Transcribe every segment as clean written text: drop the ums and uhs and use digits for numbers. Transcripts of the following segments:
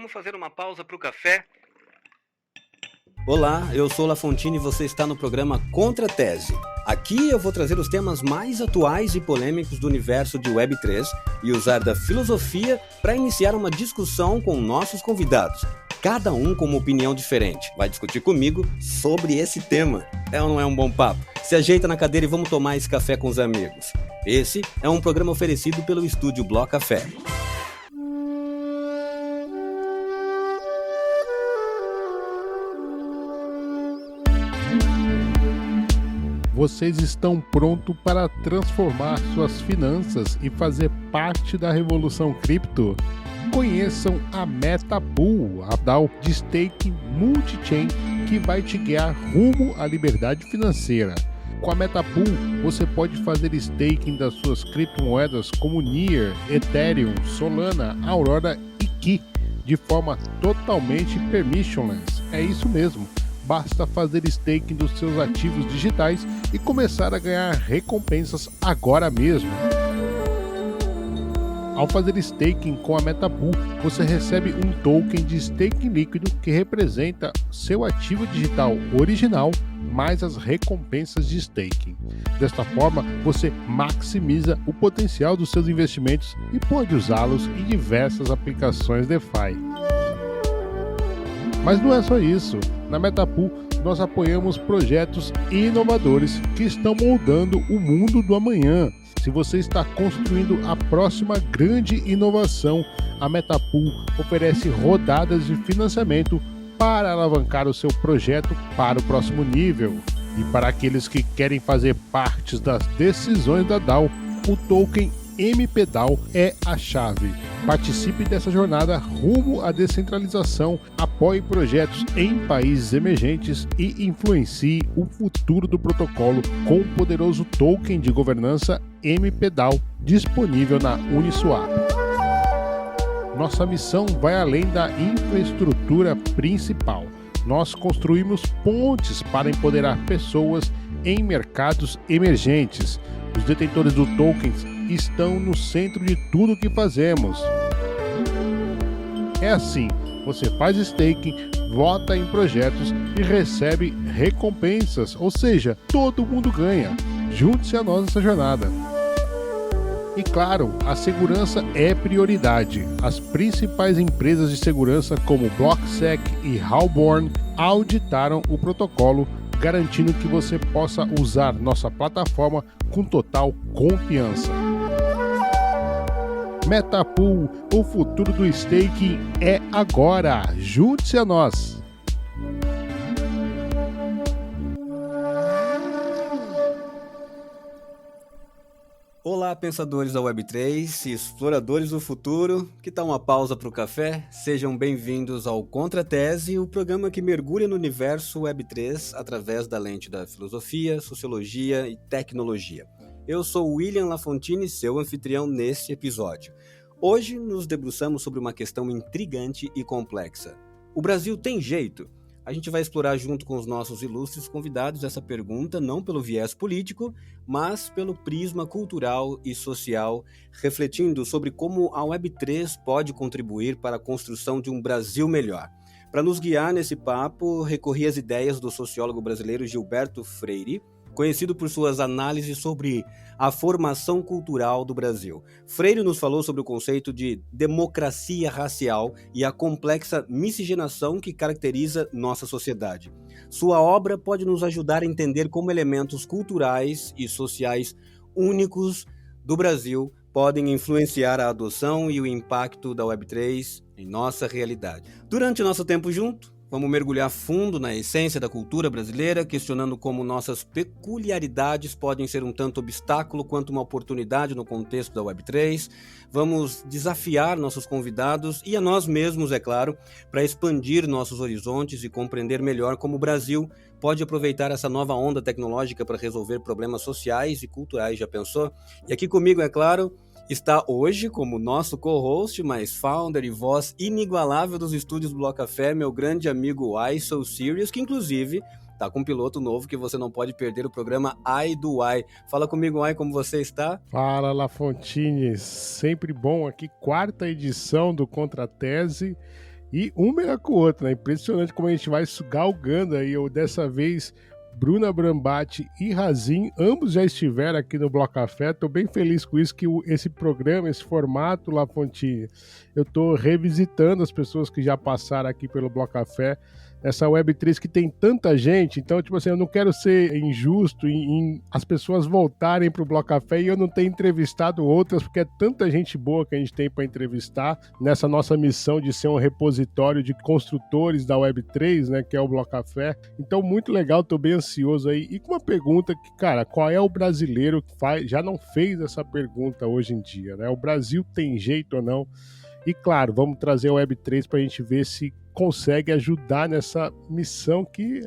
Vamos fazer uma pausa para o café? Olá, eu sou Lafontine e você está no programa Contra Tese. Aqui eu vou trazer os temas mais atuais e polêmicos do universo de Web3 e usar da filosofia para iniciar uma discussão com nossos convidados. Cada um com uma opinião diferente. Vai discutir comigo sobre esse tema. É ou não é um bom papo? Se ajeita na cadeira e vamos tomar esse café com os amigos. Esse é um programa oferecido pelo estúdio Bloco Café. Vocês estão prontos para transformar suas finanças e fazer parte da revolução cripto? Conheçam a MetaPool, a DAO de staking multi-chain que vai te guiar rumo à liberdade financeira. Com a MetaPool, você pode fazer staking das suas criptomoedas como Near, Ethereum, Solana, Aurora e Ki, de forma totalmente permissionless. É isso mesmo. Basta fazer staking dos seus ativos digitais e começar a ganhar recompensas agora mesmo. Ao fazer staking com a MetaPool, você recebe um token de staking líquido que representa seu ativo digital original mais as recompensas de staking. Desta forma, você maximiza o potencial dos seus investimentos e pode usá-los em diversas aplicações DeFi. Mas não é só isso. Na MetaPool, nós apoiamos projetos inovadores que estão moldando o mundo do amanhã. Se você está construindo a próxima grande inovação, a MetaPool oferece rodadas de financiamento para alavancar o seu projeto para o próximo nível. E para aqueles que querem fazer parte das decisões da DAO, o token MPDAO é a chave. Participe dessa jornada rumo à descentralização, apoie projetos em países emergentes e influencie o futuro do protocolo com o poderoso token de governança MPDAO disponível na Uniswap. Nossa missão vai além da infraestrutura principal. Nós construímos pontes para empoderar pessoas em mercados emergentes. Os detentores do tokens estão no centro de tudo o que fazemos. É assim, você faz staking, vota em projetos e recebe recompensas, ou seja, todo mundo ganha. Junte-se a nós nessa jornada. E claro, a segurança é prioridade. As principais empresas de segurança como BlockSec e Hawborn auditaram o protocolo, garantindo que você possa usar nossa plataforma com total confiança. MetaPool, o futuro do staking é agora. Junte-se a nós. Olá, pensadores da Web3 e exploradores do futuro. Que tal uma pausa para o café? Sejam bem-vindos ao Contra Tese, o programa que mergulha no universo Web3 através da lente da filosofia, sociologia e tecnologia. Eu sou William Lafontine, seu anfitrião neste episódio. Hoje nos debruçamos sobre uma questão intrigante e complexa. O Brasil tem jeito? A gente vai explorar junto com os nossos ilustres convidados essa pergunta, não pelo viés político, mas pelo prisma cultural e social, refletindo sobre como a Web3 pode contribuir para a construção de um Brasil melhor. Para nos guiar nesse papo, recorri às ideias do sociólogo brasileiro Gilberto Freire, conhecido por suas análises sobre a formação cultural do Brasil. Freire nos falou sobre o conceito de democracia racial e a complexa miscigenação que caracteriza nossa sociedade. Sua obra pode nos ajudar a entender como elementos culturais e sociais únicos do Brasil podem influenciar a adoção e o impacto da Web3 em nossa realidade. Durante nosso tempo junto, vamos mergulhar fundo na essência da cultura brasileira, questionando como nossas peculiaridades podem ser um tanto obstáculo quanto uma oportunidade no contexto da Web3. Vamos desafiar nossos convidados e a nós mesmos, é claro, para expandir nossos horizontes e compreender melhor como o Brasil pode aproveitar essa nova onda tecnológica para resolver problemas sociais e culturais. Já pensou? E aqui comigo, é claro, está hoje como nosso co-host, mas founder e voz inigualável dos estúdios Bloco Café, meu grande amigo Why So Serious, que inclusive tá com um piloto novo que você não pode perder, o programa Ai do Why. Fala comigo, Why, como você está? Fala, Lafontine, sempre bom aqui, quarta edição do Contra Tese. E um melhor que o outro, né? Impressionante como a gente vai galgando aí. Eu, dessa vez, Bruna Brambati e Razin, ambos já estiveram aqui no Bloco Café. Estou bem feliz com isso, que esse programa, esse formato, Lafontine, eu estou revisitando as pessoas que já passaram aqui pelo Bloco Café, essa Web3 que tem tanta gente. Então, tipo assim, eu não quero ser injusto em as pessoas voltarem pro Bloco Café e eu não ter entrevistado outras, porque é tanta gente boa que a gente tem para entrevistar nessa nossa missão de ser um repositório de construtores da Web3, né, que é o Bloco Café. Então, muito legal, tô bem ansioso aí. E com uma pergunta que, cara, qual é o brasileiro que já não fez essa pergunta hoje em dia, né? O Brasil tem jeito ou não? E claro, vamos trazer a Web3 para a gente ver se consegue ajudar nessa missão, que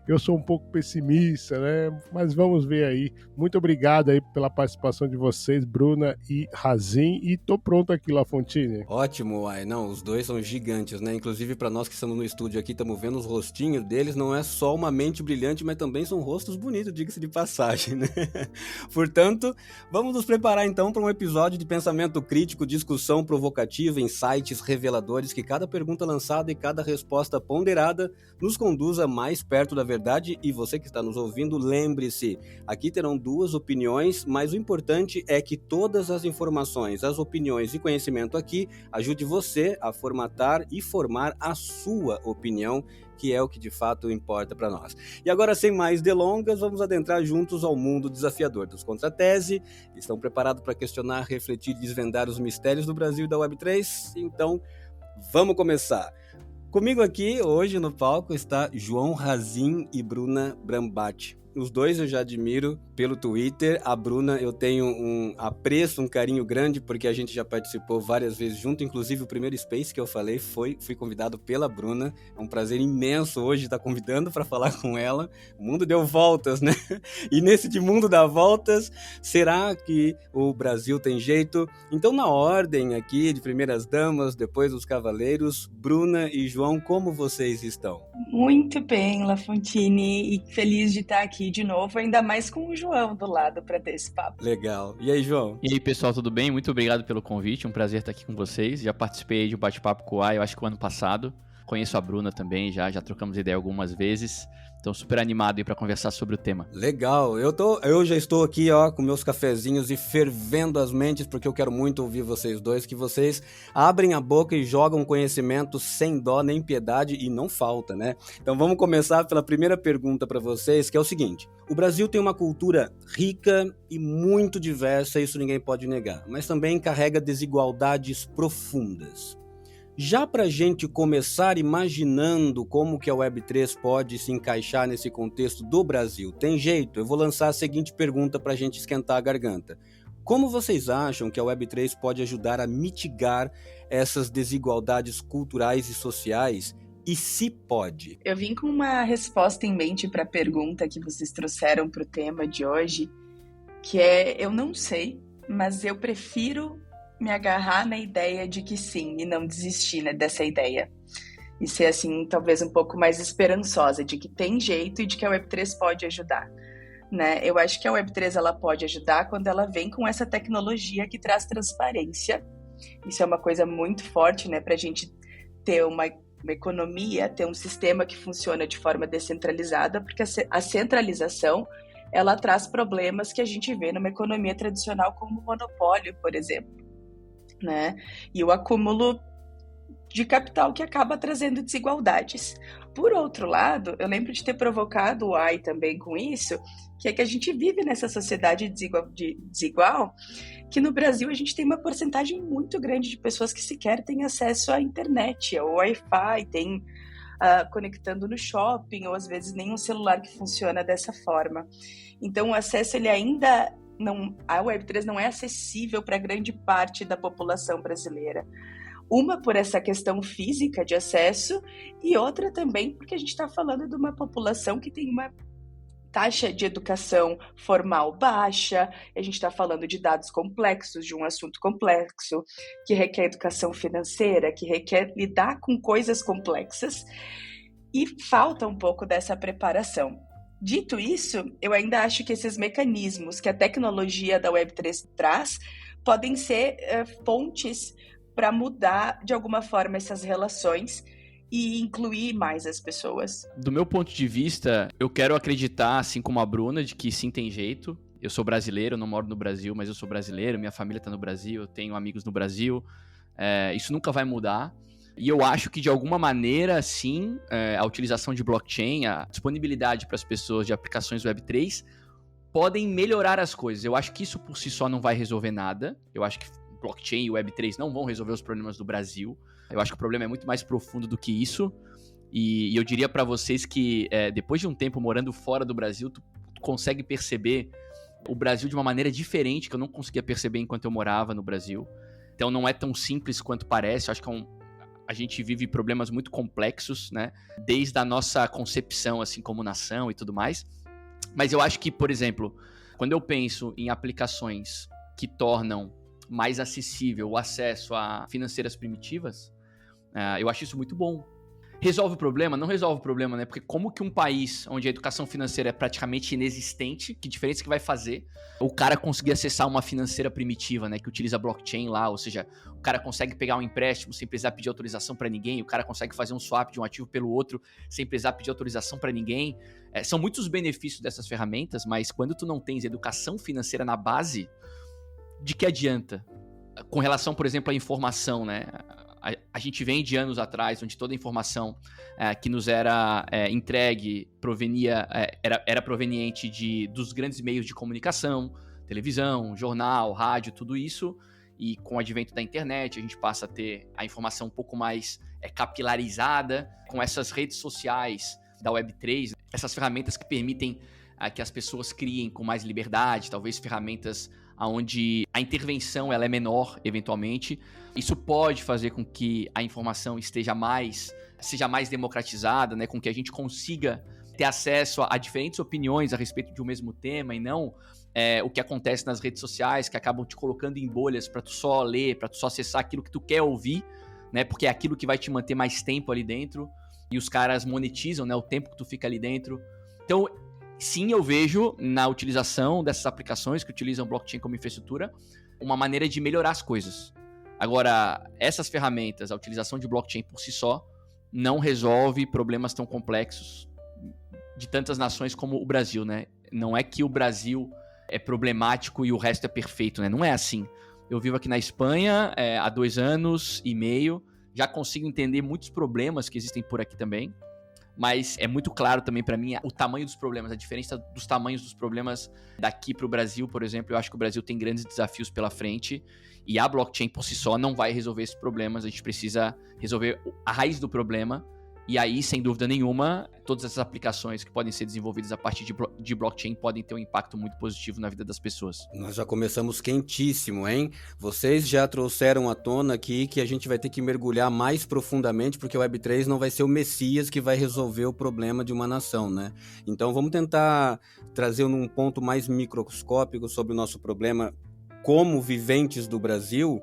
eu sou um pouco pessimista, né? Mas vamos ver aí. Muito obrigado aí pela participação de vocês, Bruna e Razin, e tô pronto aqui, Lafontine. Ótimo, Uai. Não, os dois são gigantes, né? Inclusive, para nós que estamos no estúdio aqui, estamos vendo os rostinhos deles, não é só uma mente brilhante, mas também são rostos bonitos, diga-se de passagem, né? Portanto, vamos nos preparar então para um episódio de pensamento crítico, discussão provocativa, insights reveladores, que cada pergunta lançada e cada resposta ponderada nos conduza mais perto da verdade. E você que está nos ouvindo, lembre-se, aqui terão duas opiniões, mas o importante é que todas as informações, as opiniões e conhecimento aqui ajude você a formatar e formar a sua opinião, que é o que de fato importa para nós. E agora, sem mais delongas, vamos adentrar juntos ao mundo desafiador dos Contratese. Estão preparados para questionar, refletir e desvendar os mistérios do Brasil e da Web3? Então, vamos começar. Comigo aqui, hoje no palco, está João Razin e Bruna Brambati. Os dois eu já admiro pelo Twitter. A Bruna eu tenho um apreço, um carinho grande, porque a gente já participou várias vezes junto. Inclusive o primeiro Space que eu falei fui convidado pela Bruna. É um prazer imenso hoje estar convidando para falar com ela. O mundo deu voltas, né? E nesse de mundo dá voltas, será que o Brasil tem jeito? Então, na ordem aqui de primeiras damas, depois os cavaleiros, Bruna e João, como vocês estão? Muito bem, Lafontine, e feliz de estar aqui de novo, ainda mais com o João do lado para ter esse papo. Legal. E aí, João? E aí, pessoal, tudo bem? Muito obrigado pelo convite, um prazer estar aqui com vocês. Já participei de um bate-papo com o AI, eu acho que o ano passado. Conheço a Bruna também, já trocamos ideia algumas vezes. Então, super animado aí para conversar sobre o tema. Legal. Eu já estou aqui, ó, com meus cafezinhos e fervendo as mentes, porque eu quero muito ouvir vocês dois, que vocês abrem a boca e jogam conhecimento sem dó nem piedade, e não falta, né? Então vamos começar pela primeira pergunta para vocês, que é o seguinte: o Brasil tem uma cultura rica e muito diversa, isso ninguém pode negar, mas também carrega desigualdades profundas. Já para a gente começar imaginando como que a Web3 pode se encaixar nesse contexto do Brasil, tem jeito? Eu vou lançar a seguinte pergunta para a gente esquentar a garganta. Como vocês acham que a Web3 pode ajudar a mitigar essas desigualdades culturais e sociais? E se pode? Eu vim com uma resposta em mente para a pergunta que vocês trouxeram para o tema de hoje, que é: eu não sei, mas eu prefiro me agarrar na ideia de que sim, e não desistir, né, dessa ideia. E ser, assim, talvez um pouco mais esperançosa, de que tem jeito e de que a Web3 pode ajudar, né? Eu acho que a Web3 ela pode ajudar quando ela vem com essa tecnologia que traz transparência. Isso é uma coisa muito forte, né, para a gente ter uma economia, ter um sistema que funciona de forma descentralizada, porque a centralização ela traz problemas que a gente vê numa economia tradicional, como o monopólio, por exemplo, né? E o acúmulo de capital que acaba trazendo desigualdades. Por outro lado, eu lembro de ter provocado o AI também com isso, que é que a gente vive nessa sociedade desigual, que no Brasil a gente tem uma porcentagem muito grande de pessoas que sequer têm acesso à internet, ao Wi-Fi, tem conectando no shopping, ou às vezes nem um celular que funciona dessa forma. Então o acesso ele ainda não, a Web3 não é acessível para grande parte da população brasileira. Uma por essa questão física de acesso e outra também porque a gente está falando de uma população que tem uma taxa de educação formal baixa, a gente está falando de dados complexos, de um assunto complexo, que requer educação financeira, que requer lidar com coisas complexas, e falta um pouco dessa preparação. Dito isso, eu ainda acho que esses mecanismos que a tecnologia da Web3 traz podem ser fontes para mudar de alguma forma essas relações e incluir mais as pessoas? Do meu ponto de vista, eu quero acreditar, assim como a Bruna, de que sim, tem jeito. Eu sou brasileiro, eu não moro no Brasil, mas eu sou brasileiro, minha família tá no Brasil, eu tenho amigos no Brasil. Isso nunca vai mudar. E eu acho que, de alguma maneira, sim, a utilização de blockchain, a disponibilidade para as pessoas de aplicações Web3 podem melhorar as coisas. Eu acho que isso por si só não vai resolver nada. Eu acho que blockchain e Web3 não vão resolver os problemas do Brasil. Eu acho que o problema é muito mais profundo do que isso. E eu diria para vocês que depois de um tempo morando fora do Brasil, tu consegue perceber o Brasil de uma maneira diferente que eu não conseguia perceber enquanto eu morava no Brasil. Então não é tão simples quanto parece. Eu acho que a gente vive problemas muito complexos, né? Desde a nossa concepção, assim, como nação e tudo mais. Mas eu acho que, por exemplo, quando eu penso em aplicações que tornam mais acessível o acesso a financeiras primitivas, eu acho isso muito bom. Resolve o problema? Não resolve o problema, né? Porque como que um país onde a educação financeira é praticamente inexistente, que diferença que vai fazer o cara conseguir acessar uma financeira primitiva, né? Que utiliza blockchain lá, ou seja, o cara consegue pegar um empréstimo sem precisar pedir autorização para ninguém, o cara consegue fazer um swap de um ativo pelo outro sem precisar pedir autorização para ninguém. São muitos benefícios dessas ferramentas, mas quando tu não tens educação financeira na base, de que adianta? Com relação, por exemplo, à informação, né? A gente vem de anos atrás, onde toda a informação que nos era entregue era proveniente dos grandes meios de comunicação, televisão, jornal, rádio, tudo isso. E com o advento da internet, a gente passa a ter a informação um pouco mais capilarizada, com essas redes sociais da Web3, essas ferramentas que permitem que as pessoas criem com mais liberdade, talvez ferramentas onde a intervenção ela é menor, eventualmente. Isso pode fazer com que a informação seja mais democratizada, né? Com que a gente consiga ter acesso a diferentes opiniões a respeito de um mesmo tema e não o que acontece nas redes sociais, que acabam te colocando em bolhas para tu só ler, para tu só acessar aquilo que tu quer ouvir, né? Porque é aquilo que vai te manter mais tempo ali dentro e os caras monetizam, né? O tempo que tu fica ali dentro. Então, sim, eu vejo na utilização dessas aplicações que utilizam blockchain como infraestrutura uma maneira de melhorar as coisas. Agora, essas ferramentas, a utilização de blockchain por si só, não resolve problemas tão complexos de tantas nações como o Brasil, né? Não é que o Brasil é problemático e o resto é perfeito, né? Não é assim. Eu vivo aqui na Espanha há 2 anos e meio, já consigo entender muitos problemas que existem por aqui também, mas é muito claro também para mim o tamanho dos problemas, a diferença dos tamanhos dos problemas daqui para o Brasil, por exemplo. Eu acho que o Brasil tem grandes desafios pela frente e a blockchain por si só não vai resolver esses problemas. A gente precisa resolver a raiz do problema e aí, sem dúvida nenhuma, todas essas aplicações que podem ser desenvolvidas a partir de blockchain podem ter um impacto muito positivo na vida das pessoas. Nós já começamos quentíssimo, hein? Vocês já trouxeram à tona aqui que a gente vai ter que mergulhar mais profundamente, porque o Web3 não vai ser o Messias que vai resolver o problema de uma nação, né? Então vamos tentar trazer um ponto mais microscópico sobre o nosso problema como viventes do Brasil.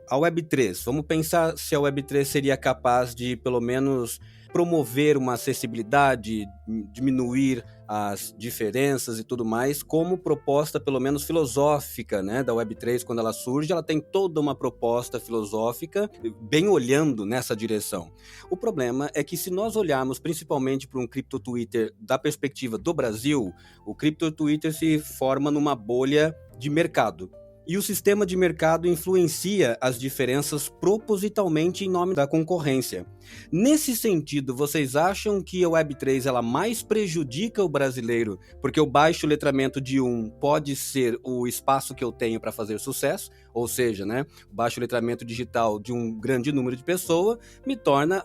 A Web3, vamos pensar se a Web3 seria capaz de, pelo menos, promover uma acessibilidade, diminuir as diferenças e tudo mais, como proposta, pelo menos filosófica, né, da Web3, quando ela surge, ela tem toda uma proposta filosófica, bem olhando nessa direção. O problema é que se nós olharmos principalmente para um Crypto Twitter da perspectiva do Brasil, o Crypto Twitter se forma numa bolha de mercado. E o sistema de mercado influencia as diferenças propositalmente em nome da concorrência. Nesse sentido, vocês acham que a Web3 ela mais prejudica o brasileiro porque o baixo letramento de pode ser o espaço que eu tenho para fazer sucesso, ou seja, né, o baixo letramento digital de um grande número de pessoas me torna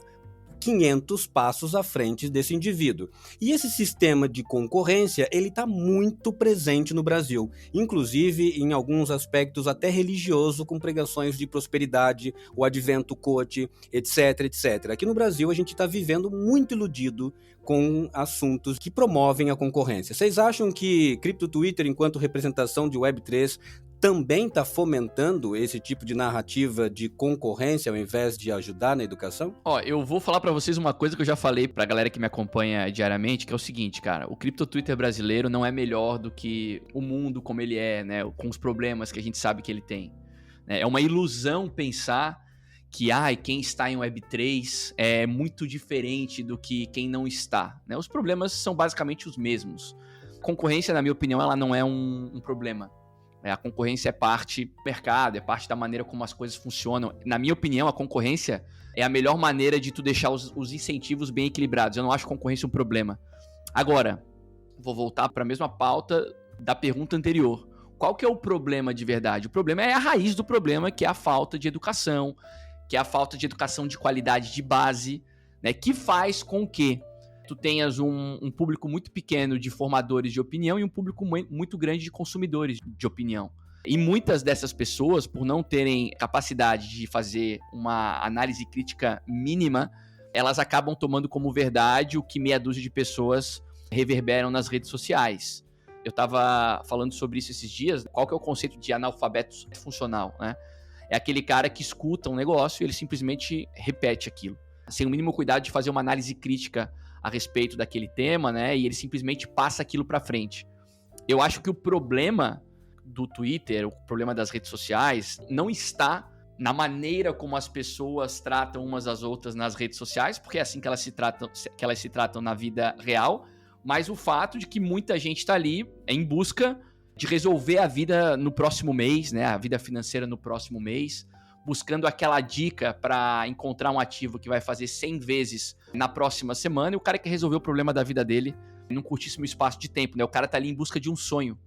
500 passos à frente desse indivíduo. E esse sistema de concorrência, ele está muito presente no Brasil, inclusive em alguns aspectos até religioso, com pregações de prosperidade, o advento coach, etc, etc. Aqui no Brasil a gente está vivendo muito iludido com assuntos que promovem a concorrência. Vocês acham que Crypto Twitter, enquanto representação de Web3, também está fomentando esse tipo de narrativa de concorrência ao invés de ajudar na educação? Eu vou falar pra vocês uma coisa que eu já falei pra galera que me acompanha diariamente, que é o seguinte, cara, o Crypto Twitter brasileiro não é melhor do que o mundo como ele é, né, com os problemas que a gente sabe que ele tem. É uma ilusão pensar que quem está em Web3 é muito diferente do que quem não está, né? Os problemas são basicamente os mesmos. Concorrência, na minha opinião, ela não é um problema. A concorrência é parte do mercado, é parte da maneira como as coisas funcionam. Na minha opinião, a concorrência é a melhor maneira de tu deixar os incentivos bem equilibrados. Eu não acho concorrência um problema. Agora, vou voltar para a mesma pauta da pergunta anterior. Qual que é o problema de verdade? O problema é a raiz do problema, que é a falta de educação, que é a falta de educação de qualidade de base, né, que faz com que tu tenhas um público muito pequeno de formadores de opinião e um público muito grande de consumidores de opinião. E muitas dessas pessoas, por não terem capacidade de fazer uma análise crítica mínima, elas acabam tomando como verdade o que meia dúzia de pessoas reverberam nas redes sociais. Eu estava falando sobre isso esses dias. Qual que é o conceito de analfabeto funcional, né? É aquele cara que escuta um negócio e ele simplesmente repete aquilo, sem o mínimo cuidado de fazer uma análise crítica a respeito daquele tema, né? E ele simplesmente passa aquilo para frente. Eu acho que o problema do Twitter, o problema das redes sociais, não está na maneira como as pessoas tratam umas às outras nas redes sociais, porque é assim que elas se tratam na vida real, mas o fato de que muita gente está ali em busca de resolver a vida no próximo mês, né? A vida financeira no próximo mês, buscando aquela dica para encontrar um ativo que vai fazer 100 vezes na próxima semana, e o cara quer resolver o problema da vida dele num curtíssimo espaço de tempo, né? O cara tá ali em busca de um sonho.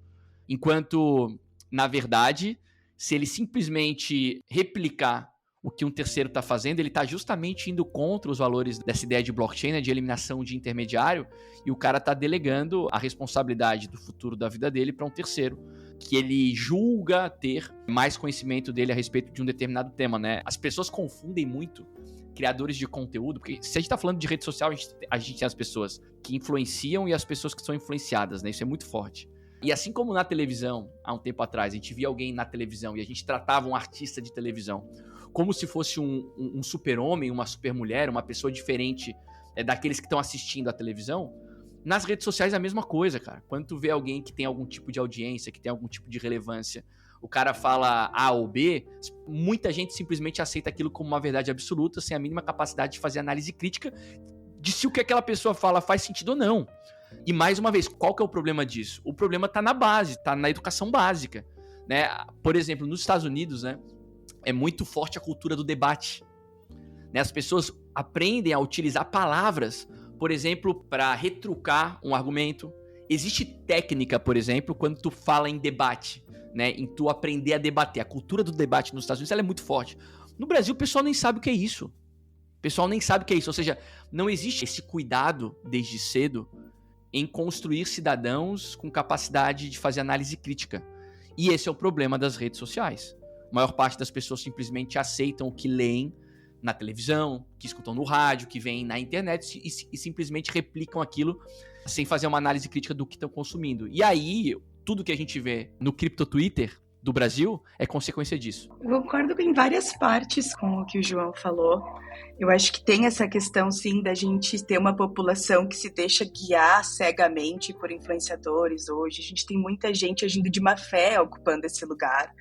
Enquanto, na verdade, se ele simplesmente replicar o que um terceiro está fazendo, ele está justamente indo contra os valores dessa ideia de blockchain, né, de eliminação de intermediário, e o cara está delegando a responsabilidade do futuro da vida dele para um terceiro, que ele julga ter mais conhecimento dele a respeito de um determinado tema, né? As pessoas confundem muito criadores de conteúdo, porque se a gente está falando de rede social, a gente tem as pessoas que influenciam e as pessoas que são influenciadas, né? Isso é muito forte. E assim como na televisão, há um tempo atrás, a gente via alguém na televisão e a gente tratava um artista de televisão como se fosse um super-homem, uma super-mulher, uma pessoa diferente daqueles que estão assistindo a televisão, nas redes sociais é a mesma coisa, cara. Quando tu vê alguém que tem algum tipo de audiência, que tem algum tipo de relevância, o cara fala A ou B, muita gente simplesmente aceita aquilo como uma verdade absoluta, sem a mínima capacidade de fazer análise crítica de se o que aquela pessoa fala faz sentido ou não. E mais uma vez, qual que é o problema disso? O problema tá na base, tá na educação básica, né? Por exemplo, nos Estados Unidos, né, é muito forte a cultura do debate, né? As pessoas aprendem a utilizar palavras, por exemplo, para retrucar um argumento. Existe técnica, por exemplo, quando tu fala em debate, né, em tu aprender a debater. A cultura do debate nos Estados Unidos ela é muito forte. No Brasil, o pessoal nem sabe o que é isso. O pessoal nem sabe o que é isso. Ou seja, não existe esse cuidado desde cedo em construir cidadãos com capacidade de fazer análise crítica. E esse é o problema das redes sociais. A maior parte das pessoas simplesmente aceitam o que leem na televisão, que escutam no rádio, que veem na internet e simplesmente replicam aquilo sem fazer uma análise crítica do que estão consumindo. E aí, tudo que a gente vê no Crypto Twitter do Brasil é consequência disso. Eu concordo em várias partes com o que o João falou. Eu acho que tem essa questão, sim, da gente ter uma população que se deixa guiar cegamente por influenciadores hoje. A gente tem muita gente agindo de má fé ocupando esse lugar,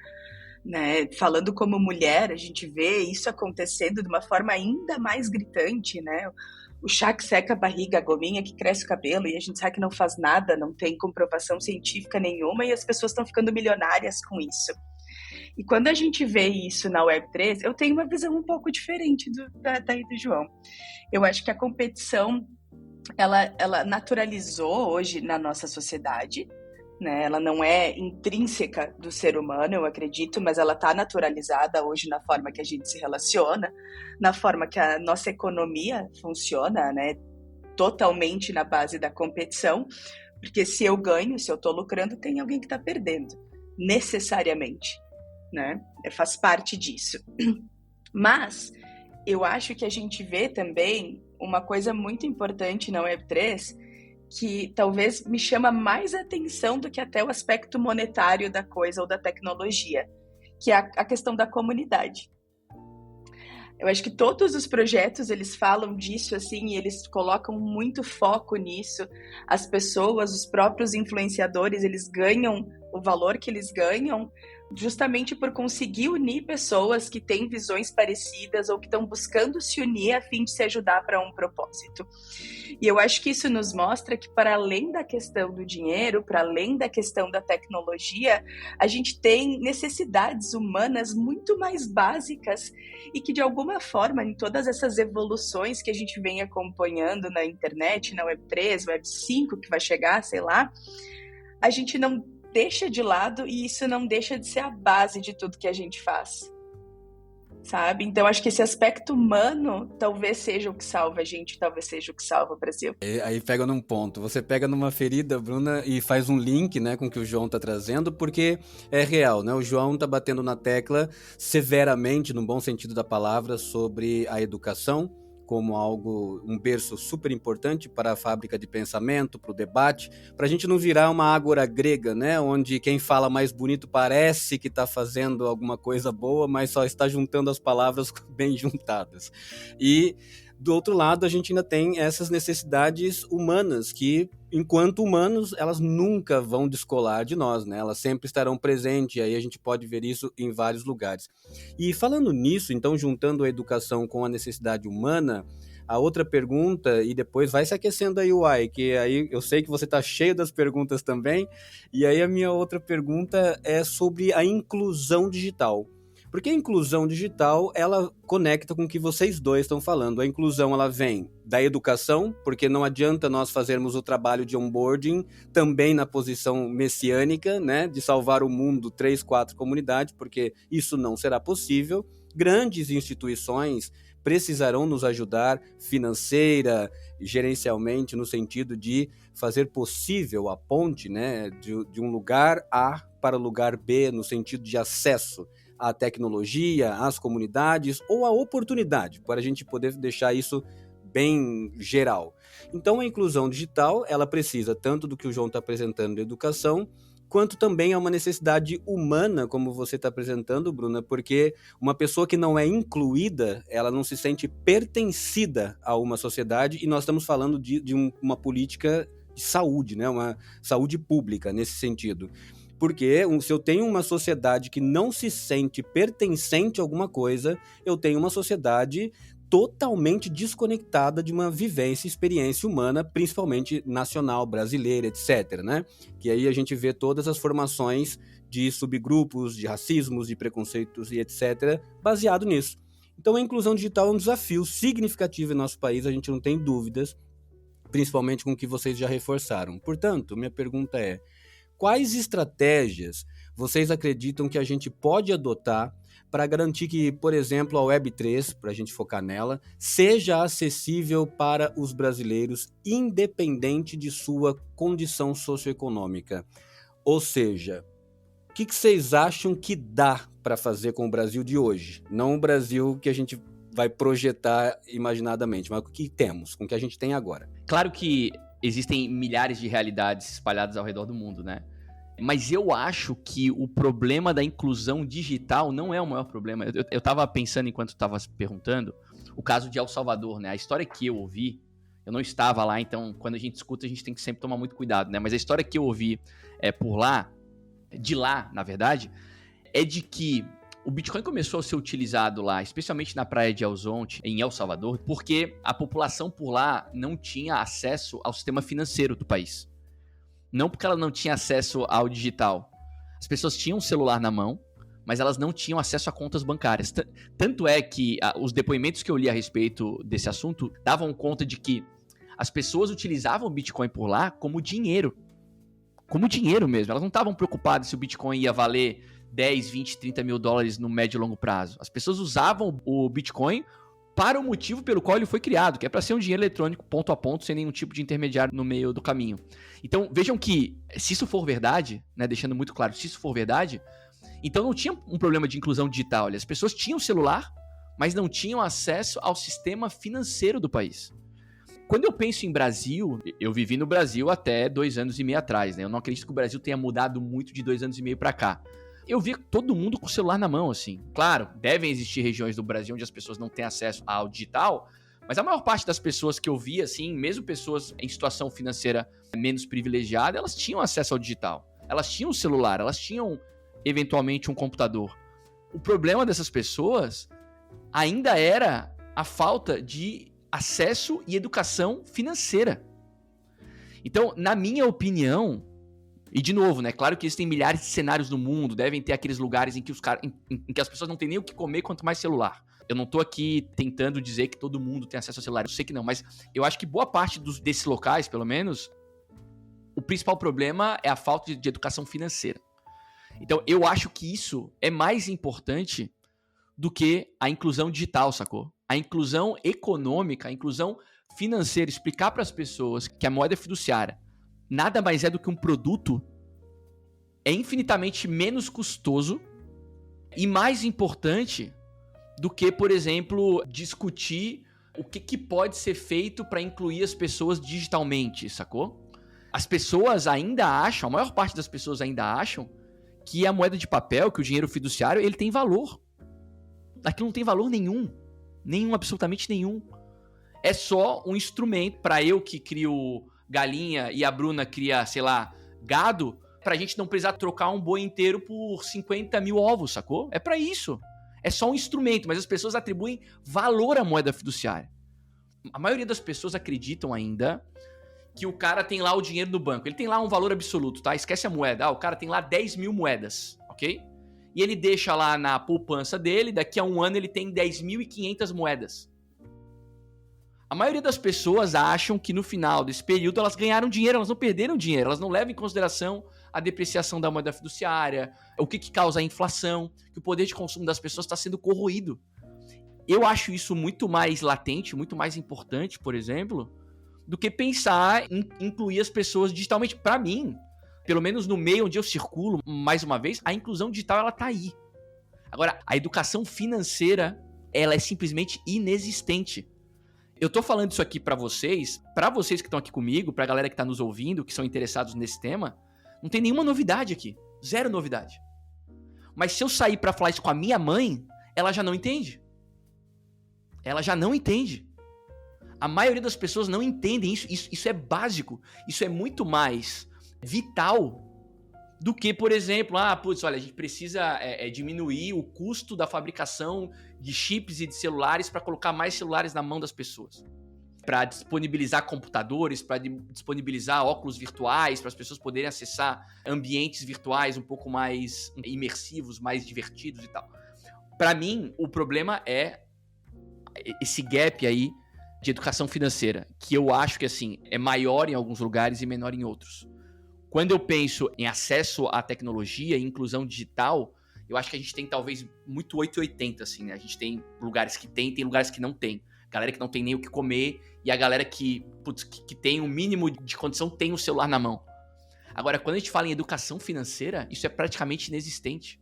né? Falando como mulher, a gente vê isso acontecendo de uma forma ainda mais gritante, né? O chá que seca a barriga, a gominha que cresce o cabelo, e a gente sabe que não faz nada, não tem comprovação científica nenhuma, e as pessoas estão ficando milionárias com isso. E quando a gente vê isso na Web3, eu tenho uma visão um pouco diferente daí do João. Eu acho que a competição, ela naturalizou hoje na nossa sociedade, né? Ela não é intrínseca do ser humano, eu acredito, mas ela está naturalizada hoje na forma que a gente se relaciona, na forma que a nossa economia funciona, né? Totalmente na base da competição, porque se eu ganho, se eu estou lucrando, tem alguém que está perdendo, necessariamente, né? Faz parte disso. Mas eu acho que a gente vê também uma coisa muito importante na Web3, que talvez me chama mais atenção do que até o aspecto monetário da coisa ou da tecnologia, que é a questão da comunidade. Eu acho que todos os projetos, eles falam disso, assim, e eles colocam muito foco nisso. As pessoas, os próprios influenciadores, eles ganham o valor que eles ganham justamente por conseguir unir pessoas que têm visões parecidas ou que estão buscando se unir a fim de se ajudar para um propósito. E eu acho que isso nos mostra que, para além da questão do dinheiro, para além da questão da tecnologia, a gente tem necessidades humanas muito mais básicas e que, de alguma forma, em todas essas evoluções que a gente vem acompanhando na internet, na Web3, Web5, que vai chegar, sei lá, a gente não deixa de lado e isso não deixa de ser a base de tudo que a gente faz, sabe? Então, acho que esse aspecto humano talvez seja o que salva a gente, talvez seja o que salva o Brasil. Aí pega num ponto, você pega numa ferida, Bruna, e faz um link, né, com o que o João tá trazendo, porque é real, né? O João tá batendo na tecla severamente, no bom sentido da palavra, sobre a educação, como algo, um berço super importante para a fábrica de pensamento, para o debate, para a gente não virar uma ágora grega, né? Onde quem fala mais bonito parece que está fazendo alguma coisa boa, mas só está juntando as palavras bem juntadas. E, do outro lado, a gente ainda tem essas necessidades humanas que, enquanto humanos, elas nunca vão descolar de nós, né? Elas sempre estarão presentes, e aí a gente pode ver isso em vários lugares. E falando nisso, então, juntando a educação com a necessidade humana, a outra pergunta, e depois vai se aquecendo aí, Uai, que aí eu sei que você está cheio das perguntas também, e aí a minha outra pergunta é sobre a inclusão digital. Porque a inclusão digital, ela conecta com o que vocês dois estão falando. A inclusão, ela vem da educação, porque não adianta nós fazermos o trabalho de onboarding também na posição messiânica, né, de salvar o mundo 3, 4 comunidades, porque isso não será possível. Grandes instituições precisarão nos ajudar financeira, gerencialmente, no sentido de fazer possível a ponte, né, de um lugar A para o lugar B, no sentido de acesso à tecnologia, às comunidades ou à oportunidade, para a gente poder deixar isso bem geral. Então, a inclusão digital, ela precisa tanto do que o João está apresentando de educação, quanto também é uma necessidade humana, como você está apresentando, Bruna, porque uma pessoa que não é incluída, ela não se sente pertencida a uma sociedade, e nós estamos falando de uma política de saúde, né? Uma saúde pública nesse sentido. Porque se eu tenho uma sociedade que não se sente pertencente a alguma coisa, eu tenho uma sociedade totalmente desconectada de uma vivência e experiência humana, principalmente nacional, brasileira, etc., né? Que aí a gente vê todas as formações de subgrupos, de racismos, de preconceitos e etc., baseado nisso. Então, a inclusão digital é um desafio significativo em nosso país, a gente não tem dúvidas, principalmente com o que vocês já reforçaram. Portanto, minha pergunta é: quais estratégias vocês acreditam que a gente pode adotar para garantir que, por exemplo, a Web3, para a gente focar nela, seja acessível para os brasileiros, independente de sua condição socioeconômica? Ou seja, o que vocês acham que dá para fazer com o Brasil de hoje? Não o Brasil que a gente vai projetar imaginadamente, mas o que temos, com o que a gente tem agora. Claro que existem milhares de realidades espalhadas ao redor do mundo, né? Mas eu acho que o problema da inclusão digital não é o maior problema. Eu estava pensando enquanto estava perguntando, o caso de El Salvador, né? A história que eu ouvi, eu não estava lá, então quando a gente escuta a gente tem que sempre tomar muito cuidado, né? Mas a história que eu ouvi por lá, de lá, na verdade, é de que o Bitcoin começou a ser utilizado lá, especialmente na praia de El Zonte, em El Salvador, porque a população por lá não tinha acesso ao sistema financeiro do país. Não porque ela não tinha acesso ao digital. As pessoas tinham um celular na mão, mas elas não tinham acesso a contas bancárias. Tanto é que os depoimentos que eu li a respeito desse assunto davam conta de que as pessoas utilizavam o Bitcoin por lá como dinheiro. Como dinheiro mesmo. Elas não estavam preocupadas se o Bitcoin ia valer 10, 20, 30 mil dólares no médio e longo prazo. As pessoas usavam o Bitcoin para o motivo pelo qual ele foi criado, que é para ser um dinheiro eletrônico ponto a ponto, sem nenhum tipo de intermediário no meio do caminho. Então, vejam que, se isso for verdade, né, deixando muito claro, se isso for verdade, então não tinha um problema de inclusão digital. As pessoas tinham celular, mas não tinham acesso ao sistema financeiro do país. Quando eu penso em Brasil, eu vivi no Brasil até 2 anos e meio atrás, né? Eu não acredito que o Brasil tenha mudado muito de 2 anos e meio para cá. Eu vi todo mundo com o celular na mão, assim. Claro, devem existir regiões do Brasil onde as pessoas não têm acesso ao digital, mas a maior parte das pessoas que eu vi, assim, mesmo pessoas em situação financeira menos privilegiada, elas tinham acesso ao digital. Elas tinham um celular, elas tinham, eventualmente, um computador. O problema dessas pessoas ainda era a falta de acesso e educação financeira. Então, na minha opinião, e de novo, né, claro que existem milhares de cenários no mundo, devem ter aqueles lugares em que, em que as pessoas não têm nem o que comer, quanto mais celular. Eu não tô aqui tentando dizer que todo mundo tem acesso ao celular, eu sei que não, mas eu acho que boa parte desses locais, pelo menos, o principal problema é a falta de educação financeira. Então, eu acho que isso é mais importante do que a inclusão digital, sacou? A inclusão econômica, a inclusão financeira, explicar para as pessoas que a moeda fiduciária nada mais é do que um produto, é infinitamente menos custoso e mais importante do que, por exemplo, discutir o que pode ser feito para incluir as pessoas digitalmente, sacou? As pessoas ainda acham, a maior parte das pessoas ainda acham que a moeda de papel, que o dinheiro fiduciário, ele tem valor. Aquilo não tem valor nenhum. Nenhum, absolutamente nenhum. É só um instrumento para eu que crio galinha e a Bruna cria, sei lá, gado, pra gente não precisar trocar um boi inteiro por 50 mil ovos, sacou? É pra isso. É só um instrumento, mas as pessoas atribuem valor à moeda fiduciária. A maioria das pessoas acreditam ainda que o cara tem lá o dinheiro no banco. Ele tem lá um valor absoluto, tá? Esquece a moeda. O cara tem lá 10 mil moedas, ok? E ele deixa lá na poupança dele, daqui a um ano ele tem 10.500 moedas. A maioria das pessoas acham que no final desse período elas ganharam dinheiro, elas não perderam dinheiro, elas não levam em consideração a depreciação da moeda fiduciária, o que causa a inflação, que o poder de consumo das pessoas está sendo corroído. Eu acho isso muito mais latente, muito mais importante, por exemplo, do que pensar em incluir as pessoas digitalmente. Para mim, pelo menos no meio onde eu circulo, mais uma vez, a inclusão digital ela tá aí. Agora, a educação financeira, ela é simplesmente inexistente. Eu tô falando isso aqui pra vocês que estão aqui comigo, pra galera que tá nos ouvindo, que são interessados nesse tema, não tem nenhuma novidade aqui. Zero novidade. Mas se eu sair pra falar isso com a minha mãe, ela já não entende. Ela já não entende. A maioria das pessoas não entendem isso. Isso é básico. Isso é muito mais vital do que, por exemplo, olha, a gente precisa diminuir o custo da fabricação de chips e de celulares para colocar mais celulares na mão das pessoas. Para disponibilizar computadores, para disponibilizar óculos virtuais, para as pessoas poderem acessar ambientes virtuais um pouco mais imersivos, mais divertidos e tal. Para mim, o problema é esse gap aí de educação financeira, que eu acho que assim, é maior em alguns lugares e menor em outros. Quando eu penso em acesso à tecnologia e inclusão digital, eu acho que a gente tem talvez muito 880, assim, né? A gente tem lugares que tem lugares que não tem. Galera que não tem nem o que comer e a galera que tem um mínimo de condição tem o celular na mão. Agora, quando a gente fala em educação financeira, isso é praticamente inexistente.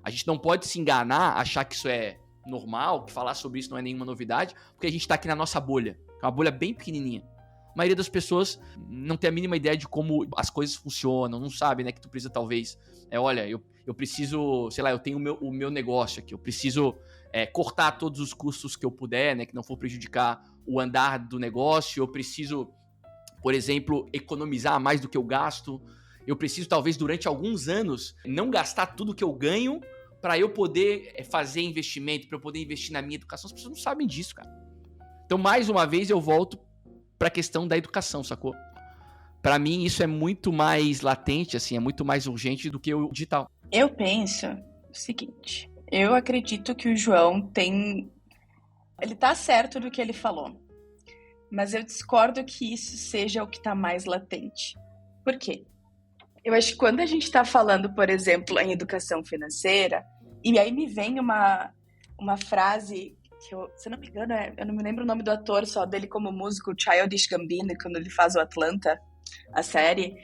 A gente não pode se enganar, achar que isso é normal, que falar sobre isso não é nenhuma novidade, porque a gente tá aqui na nossa bolha, que é uma bolha bem pequenininha. A maioria das pessoas não tem a mínima ideia de como as coisas funcionam, não sabe, né, que tu precisa talvez, olha, eu preciso, sei lá, eu tenho o meu negócio aqui, eu preciso cortar todos os custos que eu puder, né, que não for prejudicar o andar do negócio, eu preciso, por exemplo, economizar mais do que eu gasto, eu preciso talvez durante alguns anos não gastar tudo que eu ganho para eu poder fazer investimento, para eu poder investir na minha educação. As pessoas não sabem disso, cara. Então, mais uma vez, eu volto para a questão da educação, sacou? Para mim, isso é muito mais latente, assim, é muito mais urgente do que o digital. Eu penso o seguinte, eu acredito que o João ele tá certo do que ele falou, mas eu discordo que isso seja o que tá mais latente. Por quê? Eu acho que quando a gente tá falando, por exemplo, em educação financeira, e aí me vem uma frase que se não me engano, eu não me lembro o nome do ator, só dele como músico, Childish Gambino, quando ele faz o Atlanta, a série,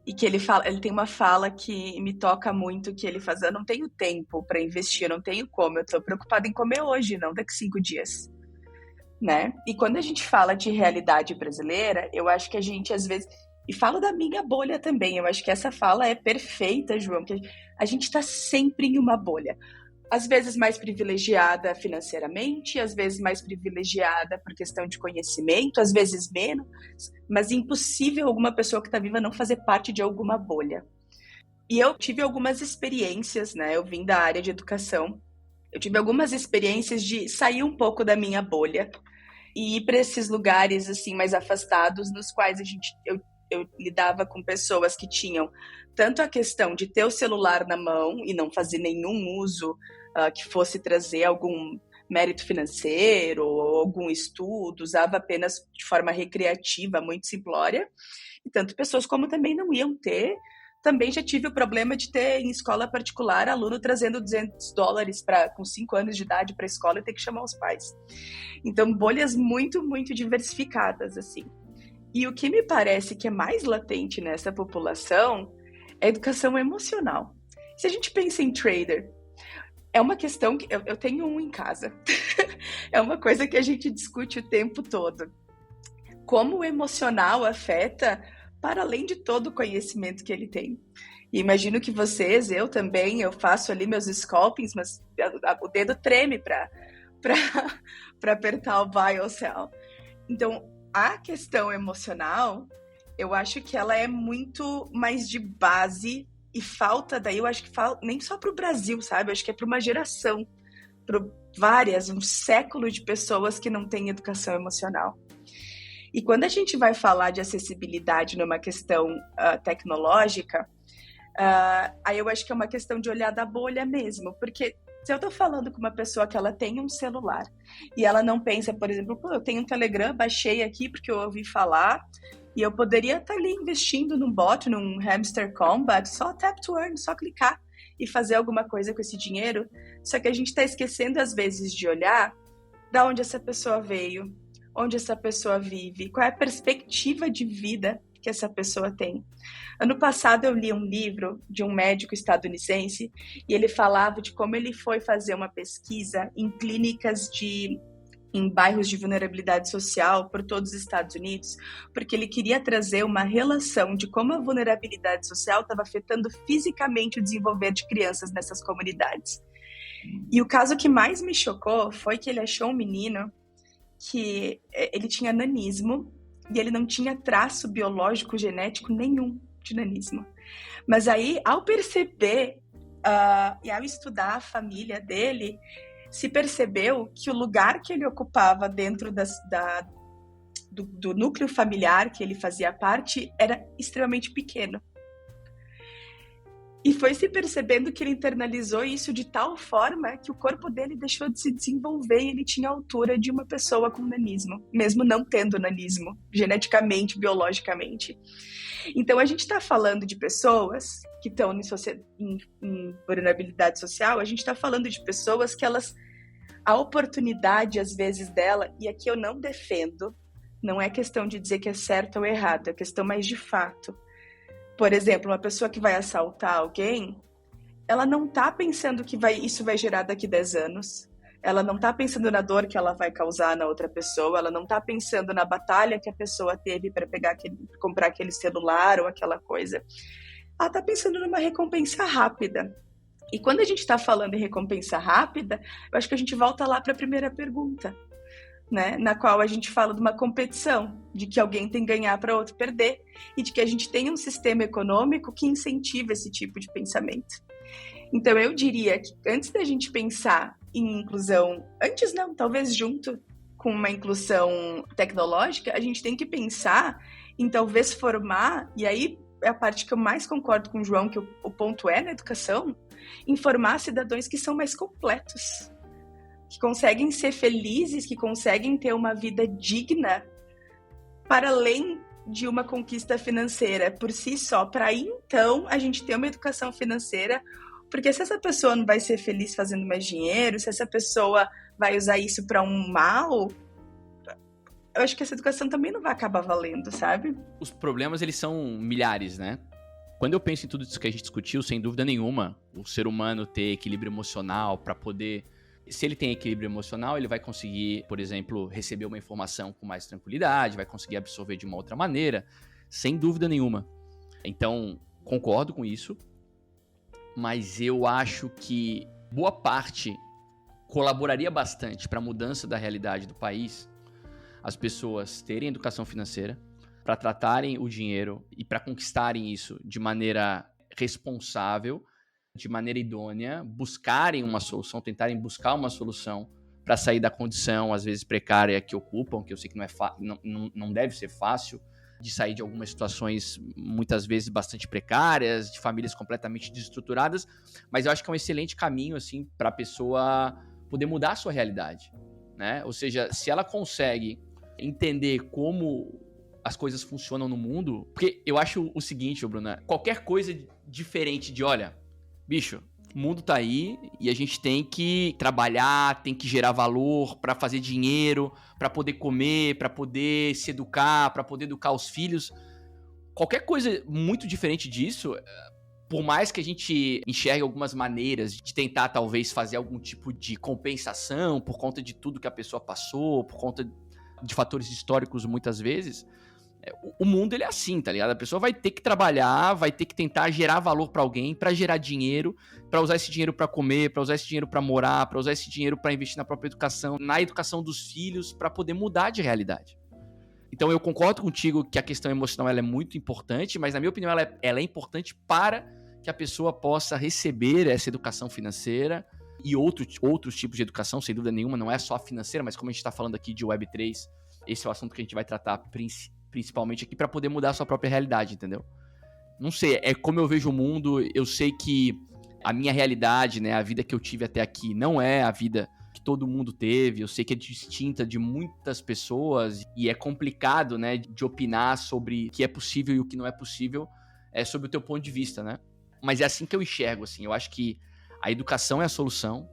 e que ele tem uma fala que me toca muito, que ele faz, eu não tenho tempo para investir, eu não tenho como, eu tô preocupada em comer hoje, não daqui 5 dias, né? E quando a gente fala de realidade brasileira, eu acho que a gente, às vezes, e falo da minha bolha também, eu acho que essa fala é perfeita, João, que a gente tá sempre em uma bolha. Às vezes mais privilegiada financeiramente, às vezes mais privilegiada por questão de conhecimento, às vezes menos, mas é impossível alguma pessoa que está viva não fazer parte de alguma bolha. E eu tive algumas experiências, né? Eu vim da área de educação. Eu tive algumas experiências de sair um pouco da minha bolha e ir para esses lugares assim mais afastados, nos quais eu lidava com pessoas que tinham tanto a questão de ter o celular na mão e não fazer nenhum uso que fosse trazer algum mérito financeiro ou algum estudo, usava apenas de forma recreativa, muito simplória, e tanto pessoas como também não iam ter. Também já tive o problema de ter em escola particular aluno trazendo $200 com 5 anos de idade para a escola e ter que chamar os pais. Então, bolhas muito, muito diversificadas, assim. E o que me parece que é mais latente nessa população é a educação emocional. Se a gente pensa em trader, é uma questão que eu tenho um em casa. É uma coisa que a gente discute o tempo todo. Como o emocional afeta para além de todo o conhecimento que ele tem. E imagino que vocês, eu também, eu faço ali meus scalpings, mas o dedo treme para apertar o buy ou sell. Então, a questão emocional, eu acho que ela é muito mais de base e falta daí, eu acho que falta nem só para o Brasil, sabe? Eu acho que é para uma geração, para um século de pessoas que não têm educação emocional. E quando a gente vai falar de acessibilidade numa questão tecnológica, aí eu acho que é uma questão de olhar da bolha mesmo, porque se eu estou falando com uma pessoa que ela tem um celular e ela não pensa, por exemplo, eu tenho um Telegram, baixei aqui porque eu ouvi falar e eu poderia estar ali investindo num bot, num hamster combat, só tap to earn, só clicar e fazer alguma coisa com esse dinheiro. Só que a gente está esquecendo às vezes de olhar da onde essa pessoa veio, onde essa pessoa vive, qual é a perspectiva de vida que essa pessoa tem. Ano passado eu li um livro de um médico estadunidense e ele falava de como ele foi fazer uma pesquisa em clínicas em bairros de vulnerabilidade social por todos os Estados Unidos, porque ele queria trazer uma relação de como a vulnerabilidade social estava afetando fisicamente o desenvolver de crianças nessas comunidades. E o caso que mais me chocou foi que ele achou um menino que ele tinha nanismo e ele não tinha traço biológico genético nenhum de nanismo. Mas aí, ao perceber e ao estudar a família dele, se percebeu que o lugar que ele ocupava dentro do núcleo familiar que ele fazia parte era extremamente pequeno. E foi se percebendo que ele internalizou isso de tal forma que o corpo dele deixou de se desenvolver e ele tinha a altura de uma pessoa com nanismo, mesmo não tendo nanismo, geneticamente, biologicamente. Então, a gente está falando de pessoas que estão em vulnerabilidade social, a gente está falando de pessoas que a oportunidade, às vezes, dela, e aqui eu não defendo, não é questão de dizer que é certo ou errado, é questão mais de fato. Por exemplo, uma pessoa que vai assaltar alguém, ela não está pensando que isso vai gerar daqui 10 anos. Ela não está pensando na dor que ela vai causar na outra pessoa. Ela não está pensando na batalha que a pessoa teve para comprar aquele celular ou aquela coisa. Ela está pensando numa recompensa rápida. E quando a gente está falando em recompensa rápida, eu acho que a gente volta lá para a primeira pergunta, né, na qual a gente fala de uma competição, de que alguém tem que ganhar para outro perder, e de que a gente tem um sistema econômico que incentiva esse tipo de pensamento. Então eu diria que antes da gente pensar em inclusão, antes não, talvez junto com uma inclusão tecnológica, a gente tem que pensar em talvez formar, e aí é a parte que eu mais concordo com o João, que o ponto é na educação, informar cidadãos que são mais completos, que conseguem ser felizes, que conseguem ter uma vida digna para além de uma conquista financeira por si só, para aí então a gente ter uma educação financeira, porque se essa pessoa não vai ser feliz fazendo mais dinheiro, se essa pessoa vai usar isso para um mal, eu acho que essa educação também não vai acabar valendo, sabe? Os problemas, eles são milhares, né? Quando eu penso em tudo isso que a gente discutiu, sem dúvida nenhuma, o ser humano ter equilíbrio emocional para poder... Se ele tem equilíbrio emocional, ele vai conseguir, por exemplo, receber uma informação com mais tranquilidade, vai conseguir absorver de uma outra maneira, sem dúvida nenhuma. Então, concordo com isso, mas eu acho que boa parte colaboraria bastante para a mudança da realidade do país, as pessoas terem educação financeira, para tratarem o dinheiro e para conquistarem isso de maneira responsável, de maneira idônea, buscarem uma solução, tentarem buscar uma solução para sair da condição, às vezes precária, que ocupam, que eu sei que não deve ser fácil, de sair de algumas situações, muitas vezes, bastante precárias, de famílias completamente desestruturadas, mas eu acho que é um excelente caminho, assim, para a pessoa poder mudar a sua realidade, né? Ou seja, se ela consegue entender como as coisas funcionam no mundo, porque eu acho o seguinte, Bruna, qualquer coisa diferente de, olha, bicho, o mundo tá aí e a gente tem que trabalhar, tem que gerar valor para fazer dinheiro, para poder comer, para poder se educar, para poder educar os filhos. Qualquer coisa muito diferente disso, por mais que a gente enxergue algumas maneiras de tentar talvez fazer algum tipo de compensação por conta de tudo que a pessoa passou, por conta de fatores históricos muitas vezes, o mundo ele é assim, tá ligado? A pessoa vai ter que trabalhar, vai ter que tentar gerar valor pra alguém, pra gerar dinheiro, pra usar esse dinheiro pra comer, pra usar esse dinheiro pra morar, pra usar esse dinheiro pra investir na própria educação, na educação dos filhos, pra poder mudar de realidade. Então eu concordo contigo que a questão emocional ela é muito importante, mas na minha opinião ela é importante para que a pessoa possa receber essa educação financeira e outros tipos de educação, sem dúvida nenhuma, não é só a financeira, mas como a gente está falando aqui de Web3, esse é o assunto que a gente vai tratar principalmente aqui para poder mudar a sua própria realidade, entendeu? Não sei, é como eu vejo o mundo, eu sei que a minha realidade, né, a vida que eu tive até aqui não é a vida que todo mundo teve, eu sei que é distinta de muitas pessoas e é complicado, né, de opinar sobre o que é possível e o que não é possível, sobre o teu ponto de vista, né? Mas é assim que eu enxergo, assim, eu acho que a educação é a solução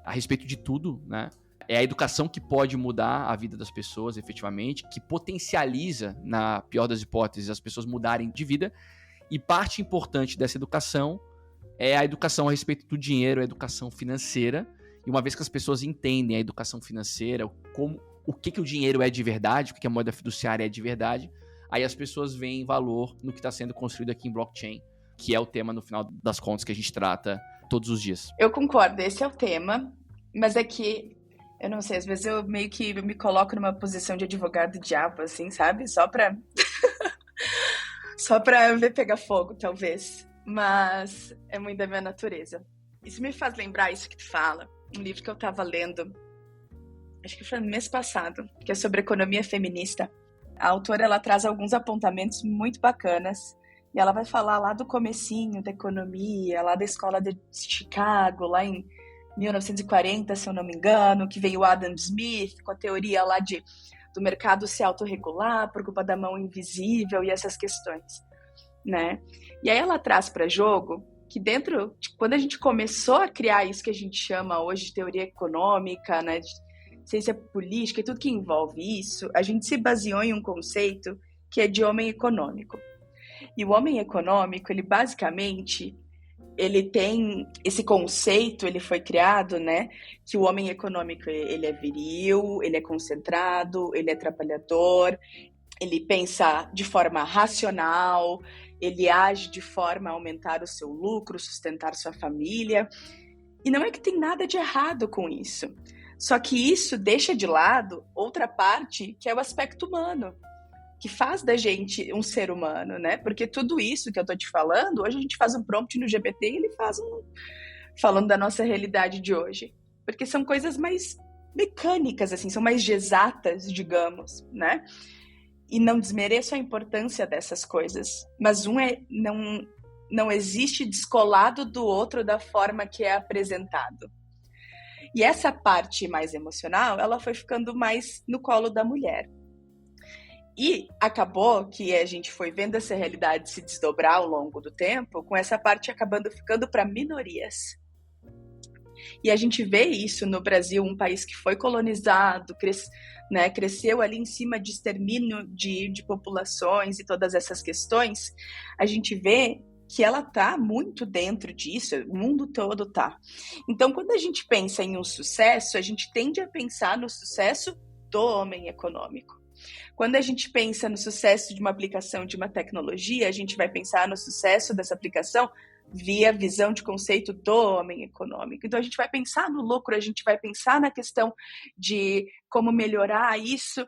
a respeito de tudo, né? É a educação que pode mudar a vida das pessoas, efetivamente, que potencializa, na pior das hipóteses, as pessoas mudarem de vida. E parte importante dessa educação é a educação a respeito do dinheiro, a educação financeira. E uma vez que as pessoas entendem a educação financeira, o que o dinheiro é de verdade, o que a moeda fiduciária é de verdade, aí as pessoas veem valor no que está sendo construído aqui em blockchain, que é o tema, no final das contas, que a gente trata todos os dias. Eu concordo, esse é o tema, mas é que eu não sei, às vezes eu meio que me coloco numa posição de advogado diabo, assim, sabe? Só pra ver pegar fogo, talvez. Mas é muito da minha natureza. Isso me faz lembrar isso que tu fala. Um livro que eu tava lendo, acho que foi no mês passado, que é sobre economia feminista. A autora, ela traz alguns apontamentos muito bacanas. E ela vai falar lá do comecinho da economia, lá da escola de Chicago, lá em 1940, se eu não me engano, que veio o Adam Smith com a teoria lá do mercado se autorregular por culpa da mão invisível e essas questões, né? E aí ela traz para jogo que quando a gente começou a criar isso que a gente chama hoje de teoria econômica, né, de ciência política e tudo que envolve isso, a gente se baseou em um conceito que é de homem econômico. E o homem econômico, ele basicamente ele tem esse conceito, ele foi criado, né, que o homem econômico, ele é viril, ele é concentrado, ele é trabalhador, ele pensa de forma racional, ele age de forma a aumentar o seu lucro, sustentar sua família. E não é que tem nada de errado com isso. Só que isso deixa de lado outra parte, que é o aspecto humano, que faz da gente um ser humano, né? Porque tudo isso que eu tô te falando, hoje a gente faz um prompt no GPT e ele faz falando da nossa realidade de hoje. Porque são coisas mais mecânicas, assim, são mais exatas, digamos, né? E não desmereço a importância dessas coisas, mas não existe descolado do outro da forma que é apresentado. E essa parte mais emocional, ela foi ficando mais no colo da mulher. E acabou que a gente foi vendo essa realidade se desdobrar ao longo do tempo, com essa parte acabando ficando para minorias. E a gente vê isso no Brasil, um país que foi colonizado, cresceu ali em cima de extermínio de populações e todas essas questões. A gente vê que ela está muito dentro disso, o mundo todo está. Então, quando a gente pensa em um sucesso, a gente tende a pensar no sucesso do homem econômico. Quando a gente pensa no sucesso de uma aplicação de uma tecnologia, a gente vai pensar no sucesso dessa aplicação via visão de conceito do homem econômico. Então, a gente vai pensar no lucro, a gente vai pensar na questão de como melhorar isso.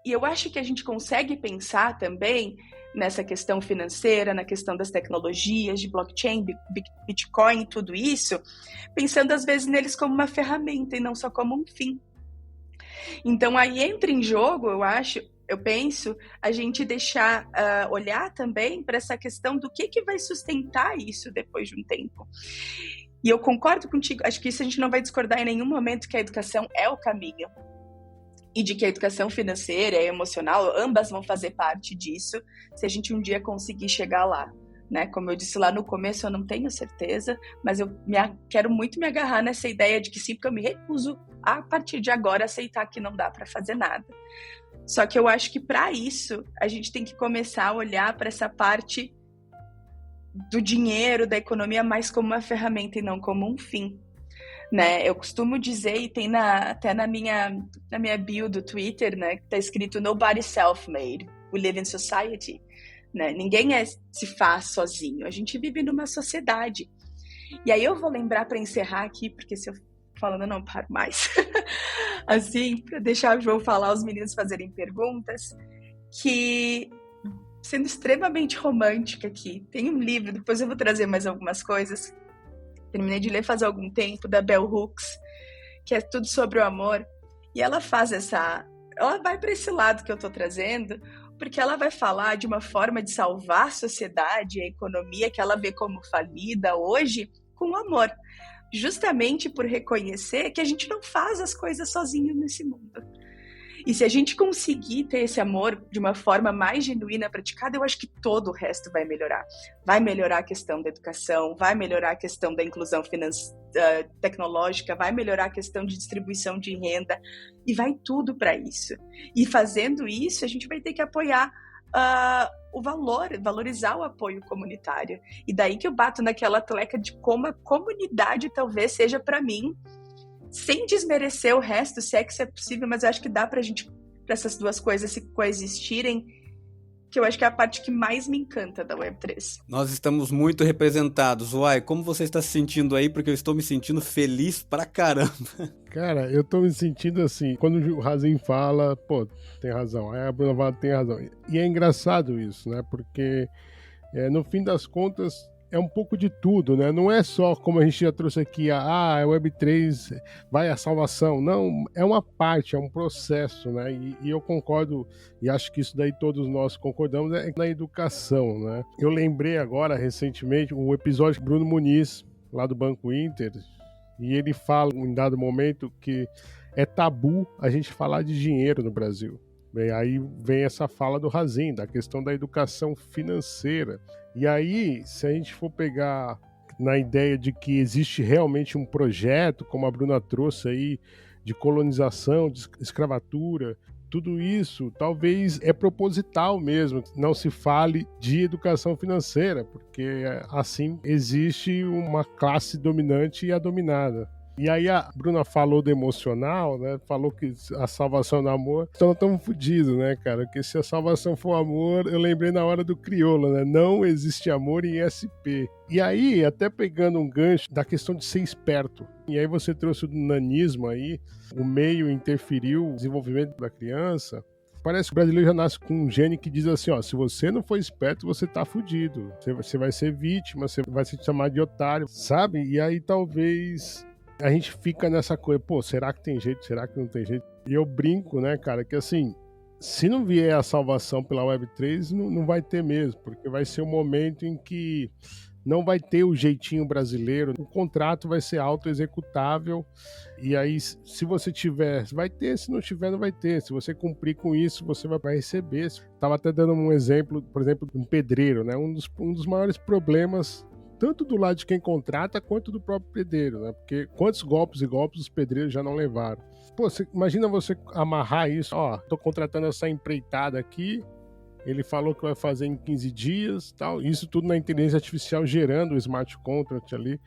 E eu acho que a gente consegue pensar também nessa questão financeira, na questão das tecnologias, de blockchain, Bitcoin, tudo isso, pensando às vezes neles como uma ferramenta e não só como um fim. Então aí entra em jogo, eu penso, a gente deixar olhar também para essa questão do que vai sustentar isso depois de um tempo. E eu concordo contigo, acho que isso a gente não vai discordar em nenhum momento, que a educação é o caminho. E de que a educação financeira e emocional, ambas vão fazer parte disso, se a gente um dia conseguir chegar lá. Né? Como eu disse lá no começo, eu não tenho certeza, mas eu quero muito me agarrar nessa ideia de que sim, porque eu me recuso a partir de agora aceitar que não dá para fazer nada. Só que eu acho que para isso a gente tem que começar a olhar para essa parte do dinheiro, da economia, mais como uma ferramenta e não como um fim. Né? Eu costumo dizer, e tem até na minha bio do Twitter, né, que está escrito "Nobody self-made, we live in society". Né? Ninguém se faz sozinho, a gente vive numa sociedade. E aí eu vou lembrar para encerrar aqui, porque se eu falando eu não paro mais, assim, para deixar o João falar, os meninos fazerem perguntas, que, sendo extremamente romântica aqui, tem um livro, depois eu vou trazer mais algumas coisas, terminei de ler faz algum tempo, da Bell Hooks, que é tudo sobre o amor, e ela ela vai para esse lado que eu estou trazendo, porque ela vai falar de uma forma de salvar a sociedade, a economia que ela vê como falida hoje, com o amor, justamente por reconhecer que a gente não faz as coisas sozinho nesse mundo. E se a gente conseguir ter esse amor de uma forma mais genuína, praticada, eu acho que todo o resto vai melhorar. Vai melhorar a questão da educação, vai melhorar a questão da inclusão tecnológica, vai melhorar a questão de distribuição de renda, e vai tudo para isso. E fazendo isso, a gente vai ter que apoiar o valorizar o apoio comunitário. E daí que eu bato naquela tecla de como a comunidade talvez seja, para mim, sem desmerecer o resto, se é que isso é possível, mas eu acho que dá pra gente, pra essas duas coisas se coexistirem, que eu acho que é a parte que mais me encanta da Web3. Nós estamos muito representados. Uai, como você está se sentindo aí? Porque eu estou me sentindo feliz pra caramba. Cara, eu tô me sentindo assim, quando o Razin fala, pô, tem razão, aí a Bruna fala, tem razão. E é engraçado isso, né, porque no fim das contas, é um pouco de tudo, né? Não é só, como a gente já trouxe aqui, a Web3 vai à salvação. Não, é uma parte, é um processo, né? E eu concordo, e acho que isso daí todos nós concordamos, é na educação, né? Eu lembrei agora, recentemente, um episódio de Bruno Muniz, lá do Banco Inter, e ele fala, em dado momento, que é tabu a gente falar de dinheiro no Brasil. Bem, aí vem essa fala do Razin, da questão da educação financeira. E aí, se a gente for pegar na ideia de que existe realmente um projeto, como a Bruna trouxe aí, de colonização, de escravatura, tudo isso talvez é proposital mesmo, não se fale de educação financeira, porque assim existe uma classe dominante e a dominada. E aí a Bruna falou do emocional, né? Falou que a salvação é no amor. Então nós estamos fodidos, né, cara? Porque se a salvação for amor, eu lembrei na hora do Criolo, né? Não existe amor em SP. E aí, até pegando um gancho da questão de ser esperto. E aí você trouxe o nanismo aí, o meio interferiu no desenvolvimento da criança. Parece que o brasileiro já nasce com um gene que diz assim, ó, se você não for esperto, você tá fudido. Você vai ser vítima, você vai se chamar de otário, sabe? E aí talvez a gente fica nessa coisa, pô, será que tem jeito, será que não tem jeito? E eu brinco, né, cara, que assim, se não vier a salvação pela Web3, não vai ter mesmo, porque vai ser um momento em que não vai ter o jeitinho brasileiro, o contrato vai ser auto-executável, e aí, se você tiver, vai ter, se não tiver, não vai ter. Se você cumprir com isso, você vai receber. Estava até dando um exemplo, por exemplo, um pedreiro, né, um dos maiores problemas, tanto do lado de quem contrata, quanto do próprio pedreiro, né? Porque quantos golpes e golpes os pedreiros já não levaram? Pô, imagina você amarrar isso, ó, tô contratando essa empreitada aqui, ele falou que vai fazer em 15 dias, tal, isso tudo na inteligência artificial gerando o smart contract ali.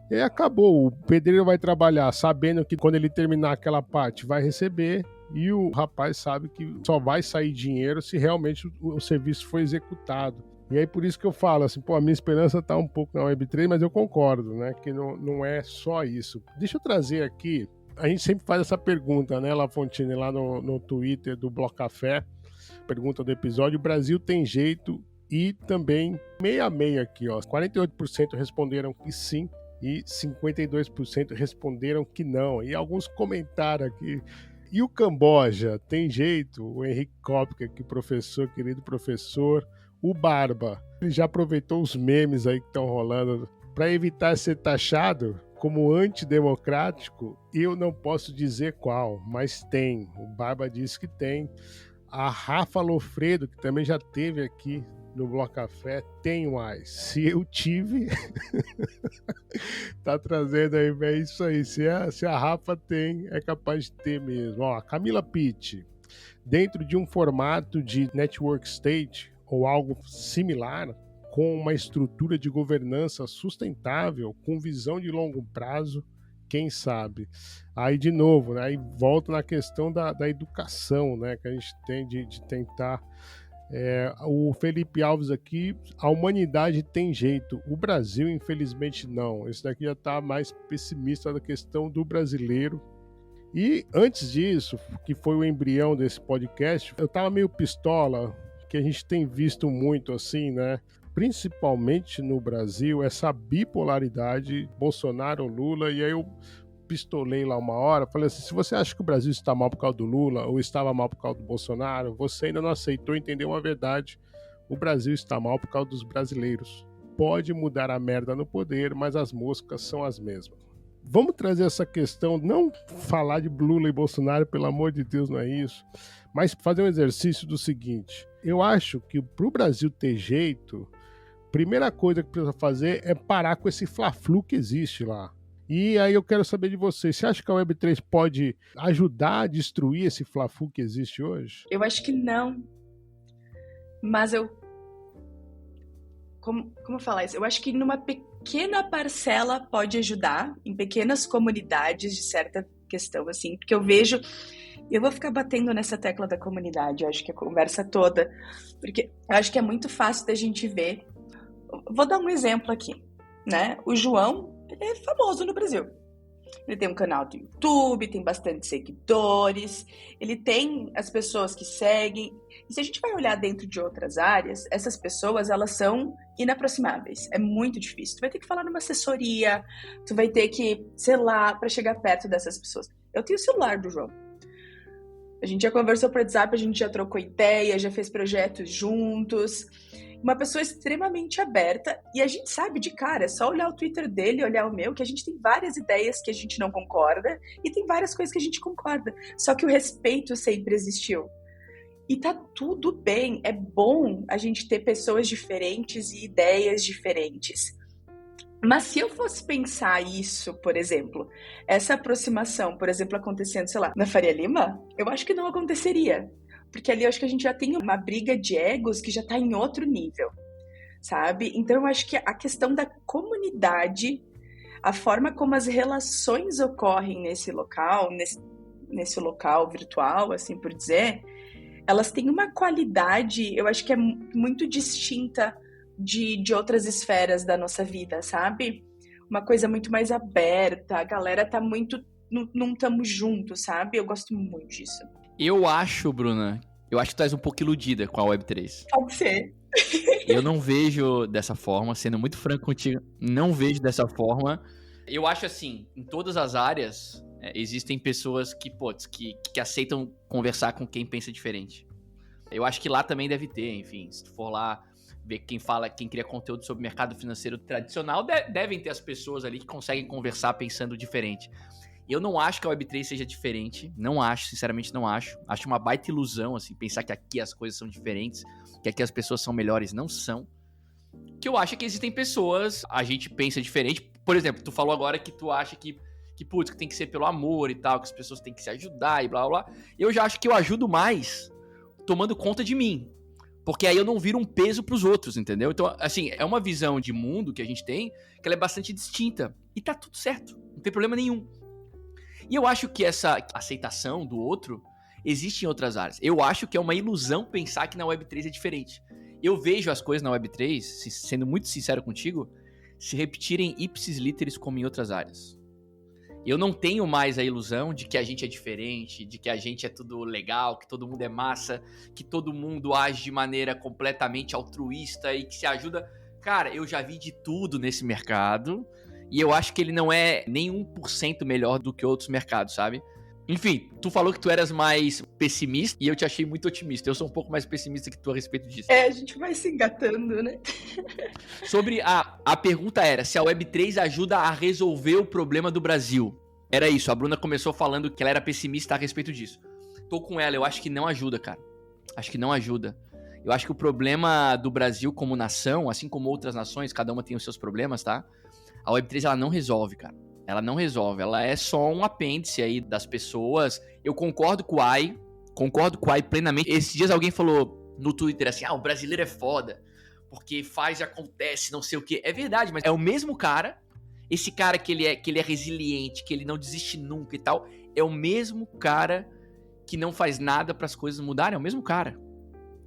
E aí acabou, o pedreiro vai trabalhar sabendo que quando ele terminar aquela parte vai receber, e o rapaz sabe que só vai sair dinheiro se realmente o serviço for executado. E aí por isso que eu falo assim, pô, a minha esperança tá um pouco na Web3, mas eu concordo, né, que não é só isso. Deixa eu trazer aqui A gente sempre faz essa pergunta, né, Lafontine, lá no Twitter do Bloco Café, pergunta do episódio, o Brasil tem jeito, e também meio a meio aqui, ó, 48% responderam que sim e 52% responderam que não. E alguns comentaram aqui, e o Camboja, tem jeito? O Henrique Kopka, que professor, querido professor, o Barba, ele já aproveitou os memes aí que estão rolando para evitar ser taxado como antidemocrático. Eu não posso dizer qual, mas tem. O Barba disse que tem. A Rafa Lofredo, que também já teve aqui no Bloco Café, tem mais. Se eu tive, tá trazendo aí, é isso aí. Se a Rafa tem, é capaz de ter mesmo. Ó, Camila Pitt, dentro de um formato de network state ou algo similar, com uma estrutura de governança sustentável, com visão de longo prazo, quem sabe? Aí, de novo, né, aí volta na questão da educação, né, que a gente tem de tentar. O Felipe Alves aqui, a humanidade tem jeito, o Brasil, infelizmente, não. Esse daqui já está mais pessimista da questão do brasileiro. E antes disso, que foi o embrião desse podcast, eu estava meio pistola, que a gente tem visto muito assim, né? Principalmente no Brasil, essa bipolaridade Bolsonaro-Lula, e aí eu pistolei lá uma hora, falei assim, se você acha que o Brasil está mal por causa do Lula, ou estava mal por causa do Bolsonaro, você ainda não aceitou entender uma verdade, o Brasil está mal por causa dos brasileiros. Pode mudar a merda no poder, mas as moscas são as mesmas. Vamos trazer essa questão, não falar de Lula e Bolsonaro, pelo amor de Deus, não é isso, mas fazer um exercício do seguinte, eu acho que para o Brasil ter jeito, primeira coisa que precisa fazer é parar com esse fla-flu que existe lá. E aí eu quero saber de você, você acha que a Web3 pode ajudar a destruir esse fla-flu que existe hoje? Eu acho que não, mas como falar isso? Eu acho que numa pequena parcela pode ajudar, em pequenas comunidades de certa questão, assim, porque eu vejo, eu vou ficar batendo nessa tecla da comunidade, eu acho que a conversa toda, porque eu acho que é muito fácil da gente ver. Vou dar um exemplo aqui, né? O João, ele é famoso no Brasil. Ele tem um canal do YouTube, tem bastante seguidores, ele tem as pessoas que seguem. E se a gente vai olhar dentro de outras áreas, essas pessoas, elas são inaproximáveis. É muito difícil. Tu vai ter que falar numa assessoria, tu vai ter que, sei lá, para chegar perto dessas pessoas. Eu tenho o celular do João. A gente já conversou por WhatsApp, a gente já trocou ideia, já fez projetos juntos. Uma pessoa extremamente aberta, e a gente sabe de cara, é só olhar o Twitter dele, olhar o meu, que a gente tem várias ideias que a gente não concorda, e tem várias coisas que a gente concorda, só que o respeito sempre existiu. E tá tudo bem, é bom a gente ter pessoas diferentes e ideias diferentes. Mas se eu fosse pensar isso, por exemplo, essa aproximação, por exemplo, acontecendo, sei lá, na Faria Lima, eu acho que não aconteceria. Porque ali eu acho que a gente já tem uma briga de egos que já está em outro nível, sabe? Então eu acho que a questão da comunidade, a forma como as relações ocorrem nesse local, nesse local virtual, assim por dizer, elas têm uma qualidade, eu acho que é muito distinta de outras esferas da nossa vida, sabe? Uma coisa muito mais aberta, a galera tá muito, não tamo junto, sabe? Eu gosto muito disso. Eu acho, Bruna, que tu és um pouco iludida com a Web3. Pode ser. Eu não vejo dessa forma, sendo muito franco contigo, não vejo dessa forma. Eu acho assim, em todas as áreas, existem pessoas que aceitam conversar com quem pensa diferente. Eu acho que lá também deve ter, enfim, se tu for lá ver quem cria conteúdo sobre mercado financeiro tradicional, devem ter as pessoas ali que conseguem conversar pensando diferente. Eu não acho que a Web3 seja diferente, não acho, sinceramente não acho. Acho uma baita ilusão, assim, pensar que aqui as coisas são diferentes, que aqui as pessoas são melhores, não são. O que eu acho é que existem pessoas, a gente pensa diferente. Por exemplo, tu falou agora que tu acha que tem que ser pelo amor e tal, que as pessoas têm que se ajudar e blá blá blá. Eu já acho que eu ajudo mais tomando conta de mim, porque aí eu não viro um peso pros outros, entendeu? Então, assim, é uma visão de mundo que a gente tem, que ela é bastante distinta, e tá tudo certo, não tem problema nenhum. E eu acho que essa aceitação do outro existe em outras áreas. Eu acho que é uma ilusão pensar que na Web3 é diferente. Eu vejo as coisas na Web3, sendo muito sincero contigo, se repetirem ipsis literis como em outras áreas. Eu não tenho mais a ilusão de que a gente é diferente, de que a gente é tudo legal, que todo mundo é massa, que todo mundo age de maneira completamente altruísta e que se ajuda. Cara, eu já vi de tudo nesse mercado e eu acho que ele não é nem 1% melhor do que outros mercados, sabe? Enfim, tu falou que tu eras mais pessimista e eu te achei muito otimista. Eu sou um pouco mais pessimista que tu a respeito disso. A gente vai se engatando, né? Sobre a pergunta era se a Web3 ajuda a resolver o problema do Brasil. Era isso, a Bruna começou falando que ela era pessimista a respeito disso. Tô com ela, eu acho que não ajuda, cara. Acho que não ajuda. Eu acho que o problema do Brasil como nação, assim como outras nações, cada uma tem os seus problemas, tá? A Web3 ela não resolve, cara. Ela não resolve, ela é só um apêndice aí das pessoas. Eu concordo com o AI plenamente. Esses dias alguém falou no Twitter assim, o brasileiro é foda, porque faz e acontece, não sei o quê. É verdade, mas é o mesmo cara, esse cara que ele é resiliente, que ele não desiste nunca e tal, é o mesmo cara que não faz nada para as coisas mudarem, é o mesmo cara.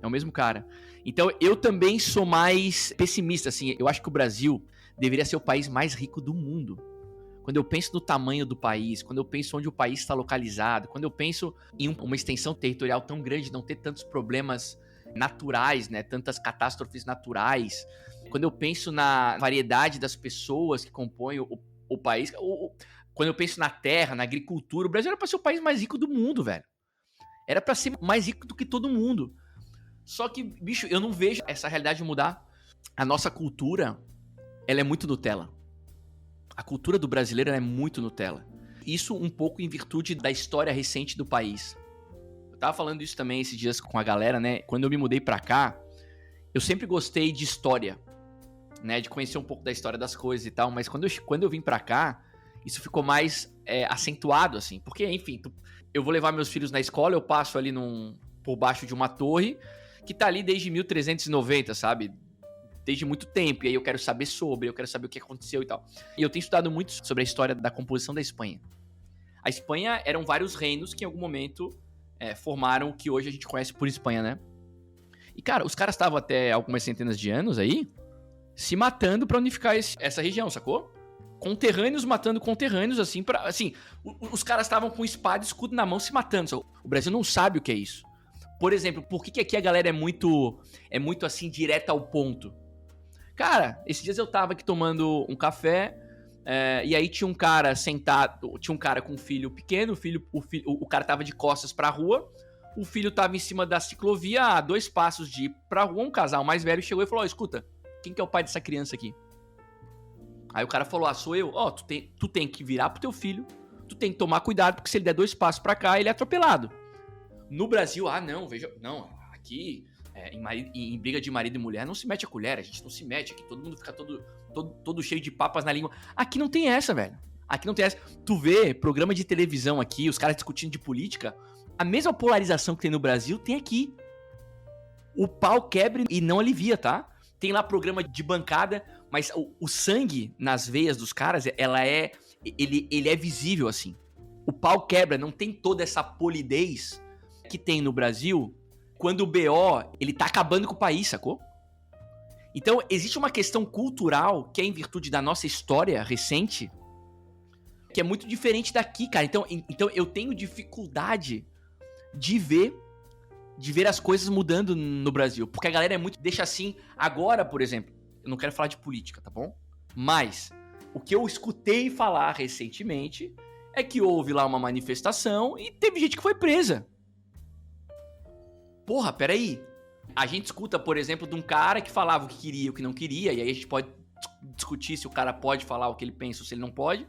É o mesmo cara. Então eu também sou mais pessimista, assim, eu acho que o Brasil deveria ser o país mais rico do mundo. Quando eu penso no tamanho do país, quando eu penso onde o país está localizado, quando eu penso em uma extensão territorial tão grande, não ter tantos problemas naturais, né, tantas catástrofes naturais, quando eu penso na variedade das pessoas que compõem o país, quando eu penso na terra, na agricultura, o Brasil era para ser o país mais rico do mundo, velho. Era para ser mais rico do que todo mundo. Só que, bicho, eu não vejo essa realidade mudar. A nossa cultura, ela é muito Nutella. A cultura do brasileiro é muito Nutella. Isso um pouco em virtude da história recente do país. Eu tava falando isso também esses dias com a galera, né? Quando eu me mudei pra cá, eu sempre gostei de história, né? De conhecer um pouco da história das coisas e tal. Mas quando eu vim pra cá, isso ficou mais acentuado, assim. Porque, enfim, eu vou levar meus filhos na escola, eu passo ali por baixo de uma torre que tá ali desde 1390, sabe? Desde muito tempo, e aí eu quero saber o que aconteceu e tal. E eu tenho estudado muito sobre a história da composição da Espanha. A Espanha eram vários reinos que em algum momento formaram o que hoje a gente conhece por Espanha, né? E, cara, os caras estavam até algumas centenas de anos aí se matando pra unificar essa região, sacou? Conterrâneos matando conterrâneos, assim, os caras estavam com espada e escudo na mão se matando. O Brasil não sabe o que é isso. Por exemplo, por que aqui a galera é muito assim, direta ao ponto? Cara, esses dias eu tava aqui tomando um café, e aí tinha um cara sentado, tinha um cara com um filho pequeno, o cara tava de costas pra rua, o filho tava em cima da ciclovia, a 2 passos de ir pra rua, um casal mais velho chegou e falou, escuta, quem que é o pai dessa criança aqui? Aí o cara falou, sou eu. Tu tem que virar pro teu filho, tu tem que tomar cuidado, porque se ele der 2 passos pra cá, ele é atropelado. No Brasil, aqui... em briga de marido e mulher, não se mete a colher, a gente não se mete aqui, todo mundo fica todo cheio de papas na língua. Aqui não tem essa, velho. Aqui não tem essa. Tu vê programa de televisão aqui, os caras discutindo de política, a mesma polarização que tem no Brasil, tem aqui. O pau quebra e não alivia, tá? Tem lá programa de bancada, mas o sangue nas veias dos caras, ele é visível, assim. O pau quebra, não tem toda essa polidez que tem no Brasil, quando o BO, ele tá acabando com o país, sacou? Então, existe uma questão cultural, que é em virtude da nossa história recente, que é muito diferente daqui, cara. Então eu tenho dificuldade de ver as coisas mudando no Brasil. Porque a galera deixa assim. Agora, por exemplo, eu não quero falar de política, tá bom? Mas o que eu escutei falar recentemente é que houve lá uma manifestação e teve gente que foi presa. Porra, peraí. A gente escuta, por exemplo, de um cara que falava o que queria e o que não queria, e aí a gente pode discutir se o cara pode falar o que ele pensa ou se ele não pode.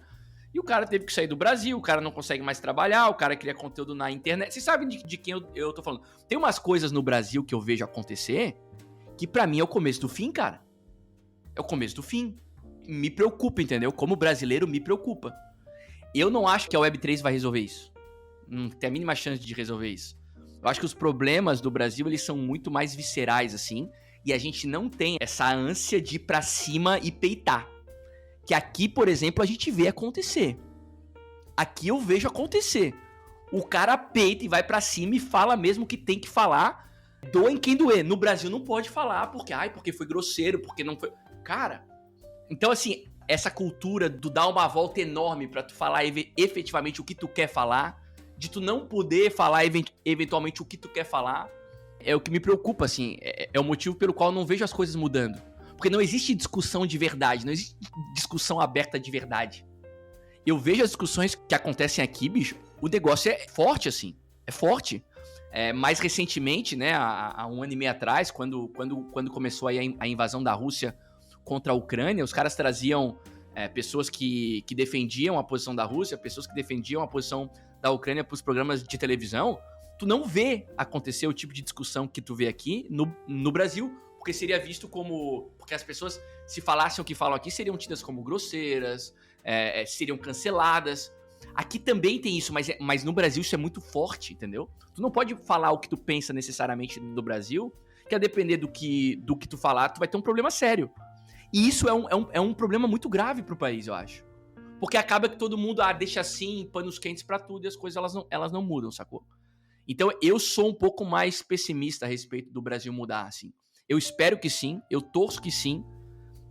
E o cara teve que sair do Brasil, o cara não consegue mais trabalhar, o cara cria conteúdo na internet. Vocês sabem de quem eu tô falando. Tem umas coisas no Brasil que eu vejo acontecer que pra mim é o começo do fim, cara. É o começo do fim. Me preocupa, entendeu? Como brasileiro, me preocupa. Eu não acho que a Web3 vai resolver isso. Não tem a mínima chance de resolver isso. Eu acho que os problemas do Brasil, eles são muito mais viscerais, assim, e a gente não tem essa ânsia de ir pra cima e peitar. Que aqui, por exemplo, a gente vê acontecer. Aqui eu vejo acontecer. O cara peita e vai pra cima e fala mesmo que tem que falar, doa em quem doer. No Brasil não pode falar, porque foi grosseiro, porque não foi... Cara, então assim, essa cultura do dar uma volta enorme pra tu falar efetivamente o que tu quer falar, de tu não poder falar eventualmente o que tu quer falar, é o que me preocupa, assim. É o motivo pelo qual eu não vejo as coisas mudando. Porque não existe discussão de verdade, não existe discussão aberta de verdade. Eu vejo as discussões que acontecem aqui, bicho, o negócio é forte, assim. É forte. Mais recentemente, né, há 1 ano e meio atrás, quando começou aí a invasão da Rússia contra a Ucrânia, os caras traziam pessoas que defendiam a posição da Rússia, pessoas que defendiam a posição da Ucrânia para os programas de televisão. Tu não vê acontecer o tipo de discussão que tu vê aqui no Brasil, porque seria visto como... Porque as pessoas, se falassem o que falam aqui, seriam tidas como grosseiras, seriam canceladas. Aqui também tem isso, mas no Brasil isso é muito forte, entendeu? Tu não pode falar o que tu pensa necessariamente no Brasil, que a depender do que tu falar, tu vai ter um problema sério. E isso é um problema muito grave pro país, eu acho. Porque acaba que todo mundo deixa assim, panos quentes pra tudo, e as coisas elas não mudam, sacou? Então eu sou um pouco mais pessimista a respeito do Brasil mudar, assim. Eu espero que sim, eu torço que sim,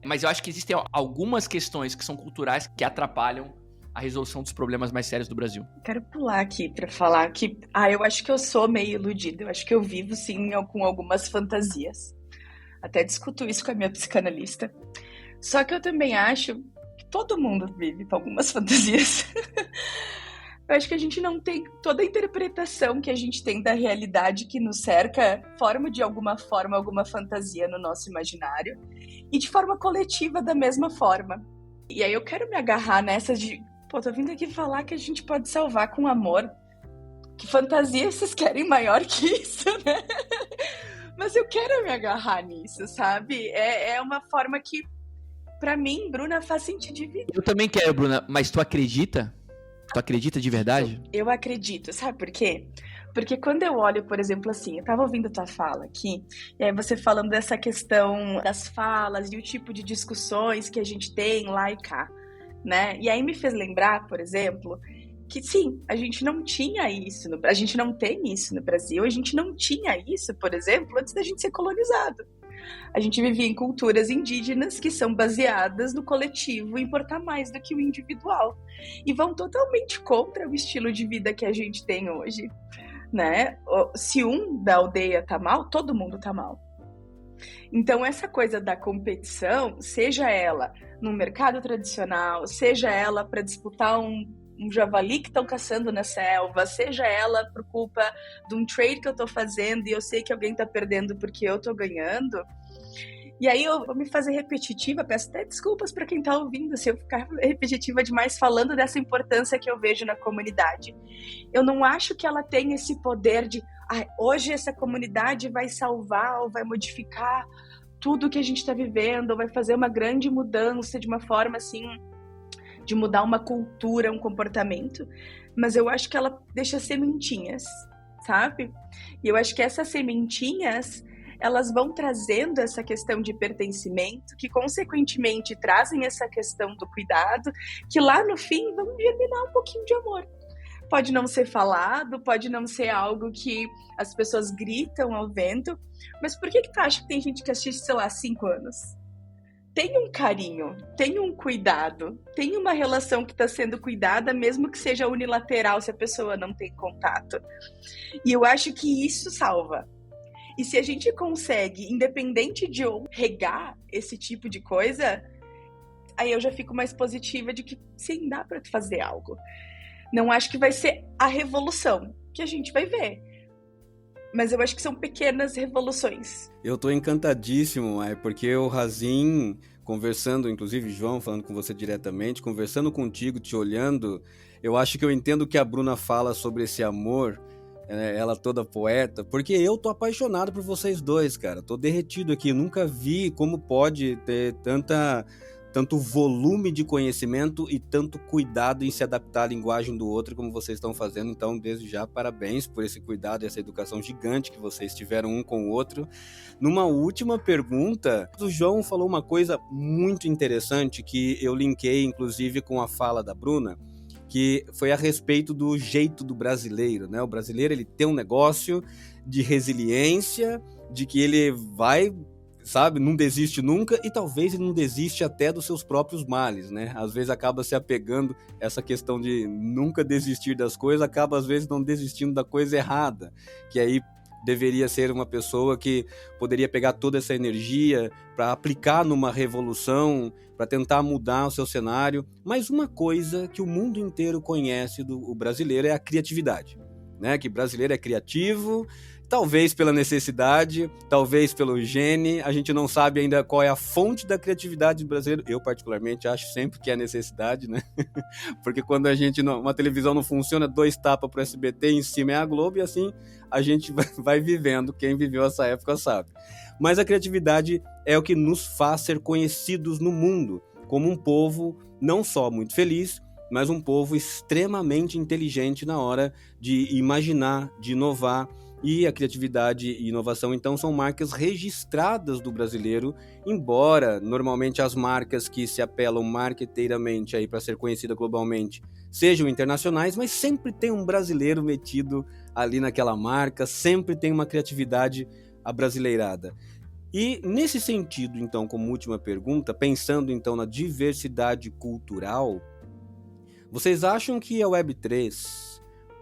mas eu acho que existem algumas questões que são culturais que atrapalham a resolução dos problemas mais sérios do Brasil. Quero pular aqui pra falar que eu acho que eu sou meio iludida. Eu acho que eu vivo, sim, com algumas fantasias. Até discuto isso com a minha psicanalista. Só que eu também acho que todo mundo vive com algumas fantasias. Eu acho que a gente não tem toda a interpretação que a gente tem da realidade que nos cerca, forma de alguma forma, alguma fantasia no nosso imaginário. E de forma coletiva, da mesma forma. E aí eu quero me agarrar nessa de... tô vindo aqui falar que a gente pode salvar com amor. Que fantasia vocês querem maior que isso, né? Mas eu quero me agarrar nisso, sabe? É uma forma que, pra mim, Bruna, faz sentido de vida. Eu também quero, Bruna, mas tu acredita? Tu acredita de verdade? Eu acredito, sabe por quê? Porque quando eu olho, por exemplo, assim, eu tava ouvindo tua fala aqui, e aí você falando dessa questão das falas e o tipo de discussões que a gente tem lá e cá, né? E aí me fez lembrar, por exemplo, que sim, a gente não tinha isso, a gente não tem isso no Brasil, a gente não tinha isso, por exemplo, antes da gente ser colonizado. A gente vivia em culturas indígenas que são baseadas no coletivo importar mais do que o individual. E vão totalmente contra o estilo de vida que a gente tem hoje, né? Se um da aldeia tá mal, todo mundo tá mal. Então essa coisa da competição, seja ela no mercado tradicional, seja ela para disputar um javali que estão caçando na selva, seja ela por culpa de um trade que eu tô fazendo e eu sei que alguém tá perdendo porque eu tô ganhando. E aí eu vou me fazer repetitiva, peço até desculpas para quem tá ouvindo se eu ficar repetitiva demais falando dessa importância que eu vejo na comunidade. Eu não acho que ela tem esse poder de hoje essa comunidade vai salvar ou vai modificar tudo que a gente está vivendo, ou vai fazer uma grande mudança de uma forma assim, de mudar uma cultura, um comportamento, mas eu acho que ela deixa sementinhas, sabe? E eu acho que essas sementinhas, elas vão trazendo essa questão de pertencimento, que consequentemente trazem essa questão do cuidado, que lá no fim vão germinar um pouquinho de amor. Pode não ser falado, pode não ser algo que as pessoas gritam ao vento, mas por que tu acha que tem gente que assiste, sei lá, 5 anos? Tem um carinho, tem um cuidado, tem uma relação que está sendo cuidada, mesmo que seja unilateral, se a pessoa não tem contato. E eu acho que isso salva. E se a gente consegue, independente de eu regar esse tipo de coisa, aí eu já fico mais positiva de que sim, dá para tu fazer algo. Não acho que vai ser a revolução que a gente vai ver. Mas eu acho que são pequenas revoluções. Eu tô encantadíssimo, porque o Razin, conversando, inclusive João, falando com você diretamente, conversando contigo, te olhando, eu acho que eu entendo o que a Bruna fala sobre esse amor, ela toda poeta, porque eu tô apaixonado por vocês dois, cara. Tô derretido aqui, nunca vi como pode ter tanto volume de conhecimento e tanto cuidado em se adaptar à linguagem do outro como vocês estão fazendo. Então, desde já, parabéns por esse cuidado e essa educação gigante que vocês tiveram um com o outro. Numa última pergunta, o João falou uma coisa muito interessante que eu linkei, inclusive, com a fala da Bruna, que foi a respeito do jeito do brasileiro, né? O brasileiro, ele tem um negócio de resiliência, de que ele vai sabe? Não desiste nunca e talvez ele não desiste até dos seus próprios males, né? Às vezes acaba se apegando essa questão de nunca desistir das coisas, acaba às vezes não desistindo da coisa errada, que aí deveria ser uma pessoa que poderia pegar toda essa energia para aplicar numa revolução, para tentar mudar o seu cenário. Mas uma coisa que o mundo inteiro conhece do brasileiro é a criatividade, né? Que brasileiro é criativo, talvez pela necessidade, talvez pelo gene, a gente não sabe ainda qual é a fonte da criatividade do brasileiro. Eu, particularmente, acho sempre que é a necessidade, né? Porque quando uma televisão não funciona, 2 tapas pro SBT, em cima é a Globo, e assim a gente vai vivendo. Quem viveu essa época sabe. Mas a criatividade é o que nos faz ser conhecidos no mundo, como um povo não só muito feliz, mas um povo extremamente inteligente na hora de imaginar, de inovar. E a criatividade e inovação, então, são marcas registradas do brasileiro, embora normalmente as marcas que se apelam marqueteiramente aí para ser conhecida globalmente sejam internacionais, mas sempre tem um brasileiro metido ali naquela marca, sempre tem uma criatividade abrasileirada. E nesse sentido, então, como última pergunta, pensando então na diversidade cultural, vocês acham que a Web3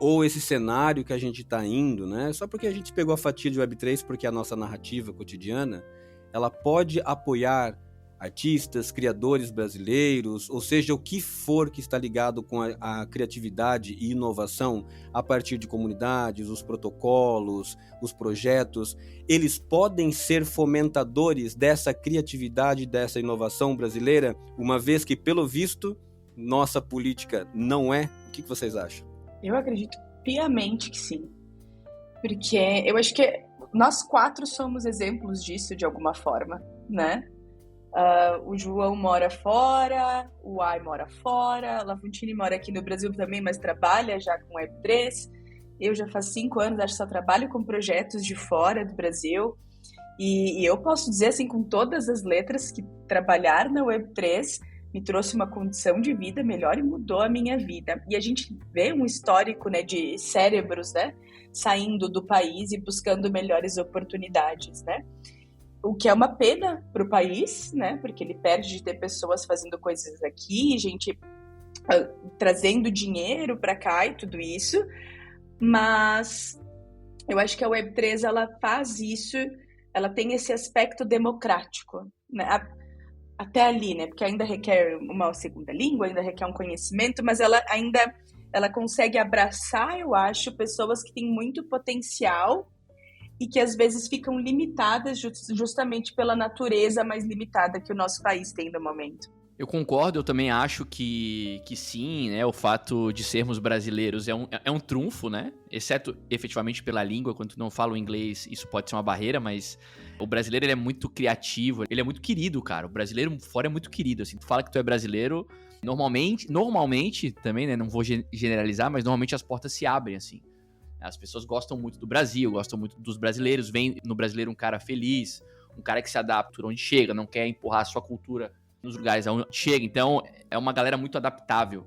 ou esse cenário que a gente está indo, né? Só porque a gente pegou a fatia de Web3 porque é a nossa narrativa cotidiana, ela pode apoiar artistas, criadores brasileiros, ou seja, o que for que está ligado com a criatividade e inovação a partir de comunidades, os protocolos, os projetos, eles podem ser fomentadores dessa criatividade, dessa inovação brasileira, uma vez que, pelo visto, nossa política não é? O que vocês acham? Eu acredito piamente que sim, porque eu acho que nós 4 somos exemplos disso de alguma forma, né? O João mora fora, o Ai mora fora, a Lafontine mora aqui no Brasil também, mas trabalha já com Web3. Eu já faz 5 anos, acho que só trabalho com projetos de fora do Brasil. E eu posso dizer assim com todas as letras que trabalhar na Web3 me trouxe uma condição de vida melhor e mudou a minha vida. E a gente vê um histórico, né, de cérebros, né, saindo do país e buscando melhores oportunidades, né? O que é uma pena para o país, né, porque ele perde de ter pessoas fazendo coisas aqui, gente trazendo dinheiro para cá e tudo isso. Mas eu acho que a Web3 ela faz isso, ela tem esse aspecto democrático, né? Até ali, né? Porque ainda requer uma segunda língua, ainda requer um conhecimento, mas ela consegue abraçar, eu acho, pessoas que têm muito potencial e que às vezes ficam limitadas justamente pela natureza mais limitada que o nosso país tem no momento. Eu concordo, eu também acho que sim, né? O fato de sermos brasileiros é um trunfo, né? Exceto efetivamente pela língua, quando tu não fala o inglês, isso pode ser uma barreira, mas o brasileiro ele é muito criativo, ele é muito querido, cara. O brasileiro fora é muito querido, assim. Tu fala que tu é brasileiro, normalmente também, né? Não vou generalizar, mas normalmente as portas se abrem, assim. As pessoas gostam muito do Brasil, gostam muito dos brasileiros, vem no brasileiro um cara feliz, um cara que se adapta onde chega, não quer empurrar a sua cultura nos lugares onde chega. Então, é uma galera muito adaptável.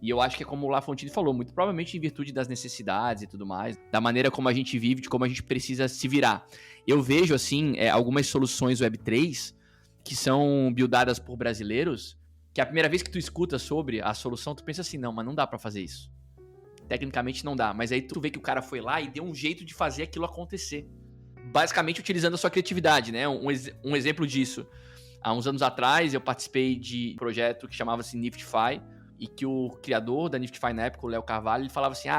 E eu acho que é como o Lafontine falou, muito provavelmente em virtude das necessidades e tudo mais, da maneira como a gente vive, de como a gente precisa se virar. Eu vejo, assim, algumas soluções Web3 que são buildadas por brasileiros, que a primeira vez que tu escuta sobre a solução, tu pensa assim, não, mas não dá pra fazer isso. Tecnicamente não dá, mas aí tu vê que o cara foi lá e deu um jeito de fazer aquilo acontecer. Basicamente utilizando a sua criatividade, né? Um exemplo disso. Há uns anos atrás, eu participei de um projeto que chamava-se Niftify, e que o criador da Niftify na época, o Léo Carvalho, ele falava assim,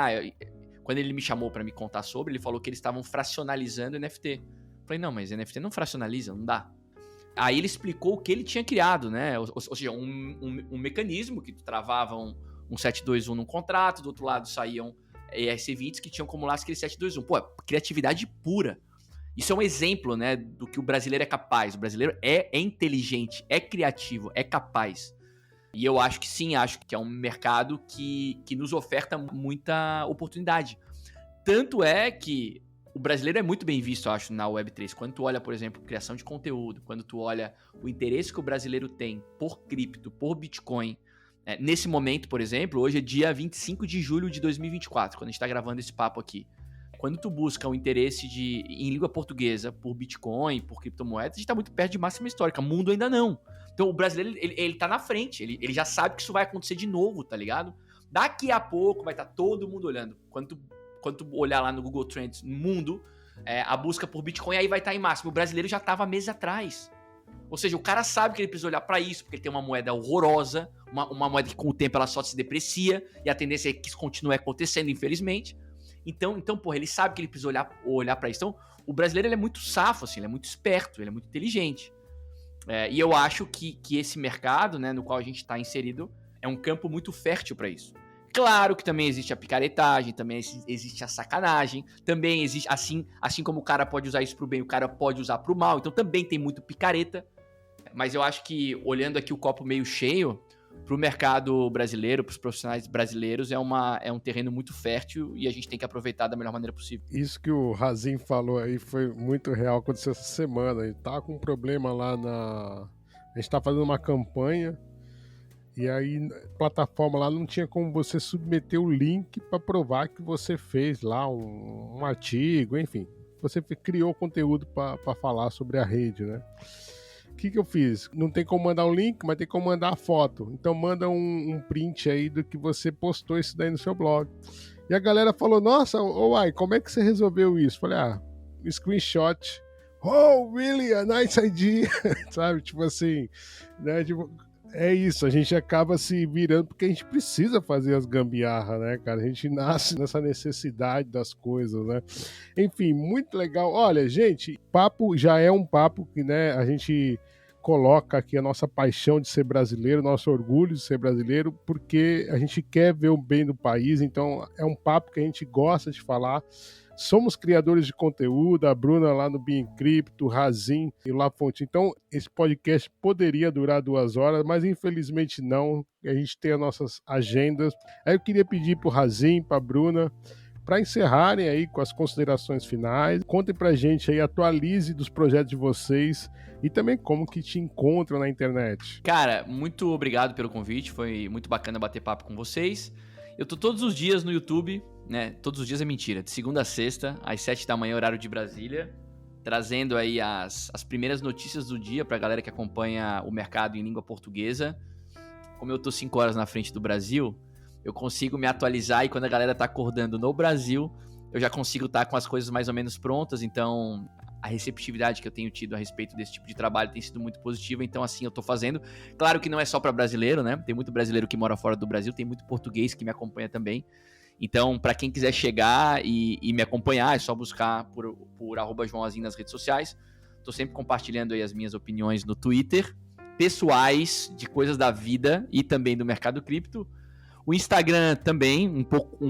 quando ele me chamou para me contar sobre, ele falou que eles estavam fracionalizando NFT. Eu falei, não, mas NFT não fracionaliza, não dá. Aí ele explicou o que ele tinha criado, né? Ou seja, um mecanismo que travava um 721 num contrato, do outro lado saíam ERC20s que tinham como lastro aquele 721. Pô, criatividade pura. Isso é um exemplo, né, do que o brasileiro é capaz. O brasileiro é inteligente, é criativo, é capaz. E eu acho que sim, acho que é um mercado que nos oferta muita oportunidade. Tanto é que o brasileiro é muito bem visto, eu acho, na Web3. Quando tu olha, por exemplo, criação de conteúdo, quando tu olha o interesse que o brasileiro tem por cripto, por Bitcoin. Nesse momento, por exemplo, hoje é dia 25 de julho de 2024, quando a gente está gravando esse papo aqui. quando tu busca o interesse em língua portuguesa por Bitcoin, por criptomoedas, a gente tá muito perto de máxima histórica. Mundo ainda não. Então o brasileiro, ele tá na frente. Ele já sabe que isso vai acontecer de novo, tá ligado? Daqui a pouco vai estar todo mundo olhando. Quando tu olhar lá no Google Trends, mundo, a busca por Bitcoin aí vai estar em máximo. O brasileiro já tava meses atrás. Ou seja, o cara sabe que ele precisa olhar para isso, porque ele tem uma moeda horrorosa, uma moeda que com o tempo ela só se deprecia, e a tendência é que isso continue acontecendo, infelizmente. Então, porra, ele sabe que ele precisa olhar para isso. Então, o brasileiro ele é muito safo, assim, ele é muito esperto, ele é muito inteligente. E eu acho que esse mercado, né, no qual a gente está inserido, é um campo muito fértil para isso. Claro que também existe a picaretagem, também existe a sacanagem, também existe, assim como o cara pode usar isso pro bem, o cara pode usar pro mal, então também tem muito picareta. Mas eu acho que, olhando aqui o copo meio cheio, pro mercado brasileiro, pros profissionais brasileiros, é um terreno muito fértil e a gente tem que aproveitar da melhor maneira possível. Isso que o Razin falou aí foi muito real, aconteceu essa semana. A gente tá com um problema lá A gente tá fazendo uma campanha e aí a plataforma lá não tinha como você submeter o link para provar que você fez lá um artigo, enfim. Você criou conteúdo para falar sobre a rede, né? O que eu fiz? Não tem como mandar um link, mas tem como mandar a foto. Então manda um print aí do que você postou isso daí no seu blog. E a galera falou, nossa, uai, como é que você resolveu isso? Falei, screenshot. Oh, really? A nice idea. Sabe? Tipo assim, né? Tipo, é isso, a gente acaba se virando porque a gente precisa fazer as gambiarras, né, cara? A gente nasce nessa necessidade das coisas, né? Enfim, muito legal. Olha, gente, papo já é um papo que, né, a gente coloca aqui a nossa paixão de ser brasileiro, nosso orgulho de ser brasileiro, porque a gente quer ver o bem do país, então é um papo que a gente gosta de falar. Somos criadores de conteúdo, a Bruna lá no Biencrypto, o Razin e o Lafonte. Então, esse podcast poderia durar 2 horas, mas infelizmente não. A gente tem as nossas agendas. Aí eu queria pedir para o Razin, para a Bruna, para encerrarem aí com as considerações finais. Contem pra gente aí, atualize dos projetos de vocês e também como que te encontram na internet. Cara, muito obrigado pelo convite, foi muito bacana bater papo com vocês. Eu tô todos os dias no YouTube, né? Todos os dias é mentira, de segunda a sexta, às 7 da manhã, horário de Brasília, trazendo aí as primeiras notícias do dia pra galera que acompanha o mercado em língua portuguesa. Como eu tô 5 horas na frente do Brasil, eu consigo me atualizar e quando a galera tá acordando no Brasil, eu já consigo estar com as coisas mais ou menos prontas, então a receptividade que eu tenho tido a respeito desse tipo de trabalho tem sido muito positiva, então assim eu tô fazendo. Claro que não é só para brasileiro, né? Tem muito brasileiro que mora fora do Brasil, tem muito português que me acompanha também. Então, para quem quiser chegar e me acompanhar, é só buscar por @joãoazin nas redes sociais. Tô sempre compartilhando aí as minhas opiniões no Twitter, pessoais, de coisas da vida e também do mercado cripto. O Instagram também, um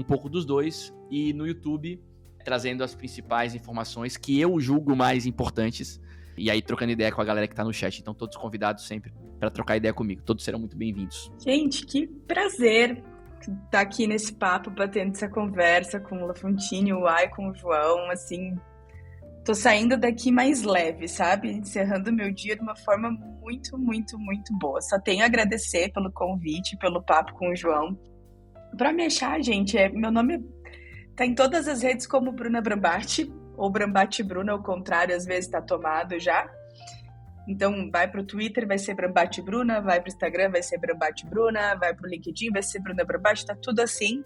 pouco dos dois. E no YouTube, trazendo as principais informações que eu julgo mais importantes. E aí, trocando ideia com a galera que tá no chat. Então, todos convidados sempre para trocar ideia comigo. Todos serão muito bem-vindos. Gente, que prazer estar aqui nesse papo, batendo essa conversa com o Lafontine, o Ai, com o João. Assim, tô saindo daqui mais leve, sabe? Encerrando o meu dia de uma forma muito, muito, muito boa. Só tenho a agradecer pelo convite, pelo papo com o João. Pra me achar, gente, meu nome tá em todas as redes como Bruna Brambati, ou Brambati Bruna, ao contrário, às vezes tá tomado já. Então, vai pro Twitter, vai ser Brambati Bruna, vai pro Instagram, vai ser Brambati Bruna, vai pro LinkedIn, vai ser Bruna Brambati, tá tudo assim.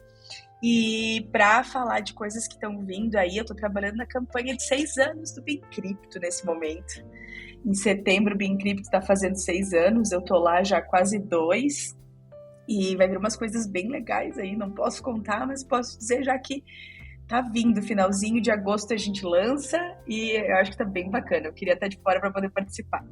E para falar de coisas que estão vindo aí, eu tô trabalhando na campanha de 6 anos do Biencrypto nesse momento. Em setembro, o Biencrypto tá fazendo 6 anos, eu tô lá já há quase 2. E vai vir umas coisas bem legais aí, não posso contar, mas posso dizer já que tá vindo, finalzinho de agosto a gente lança e eu acho que tá bem bacana. Eu queria estar de fora para poder participar.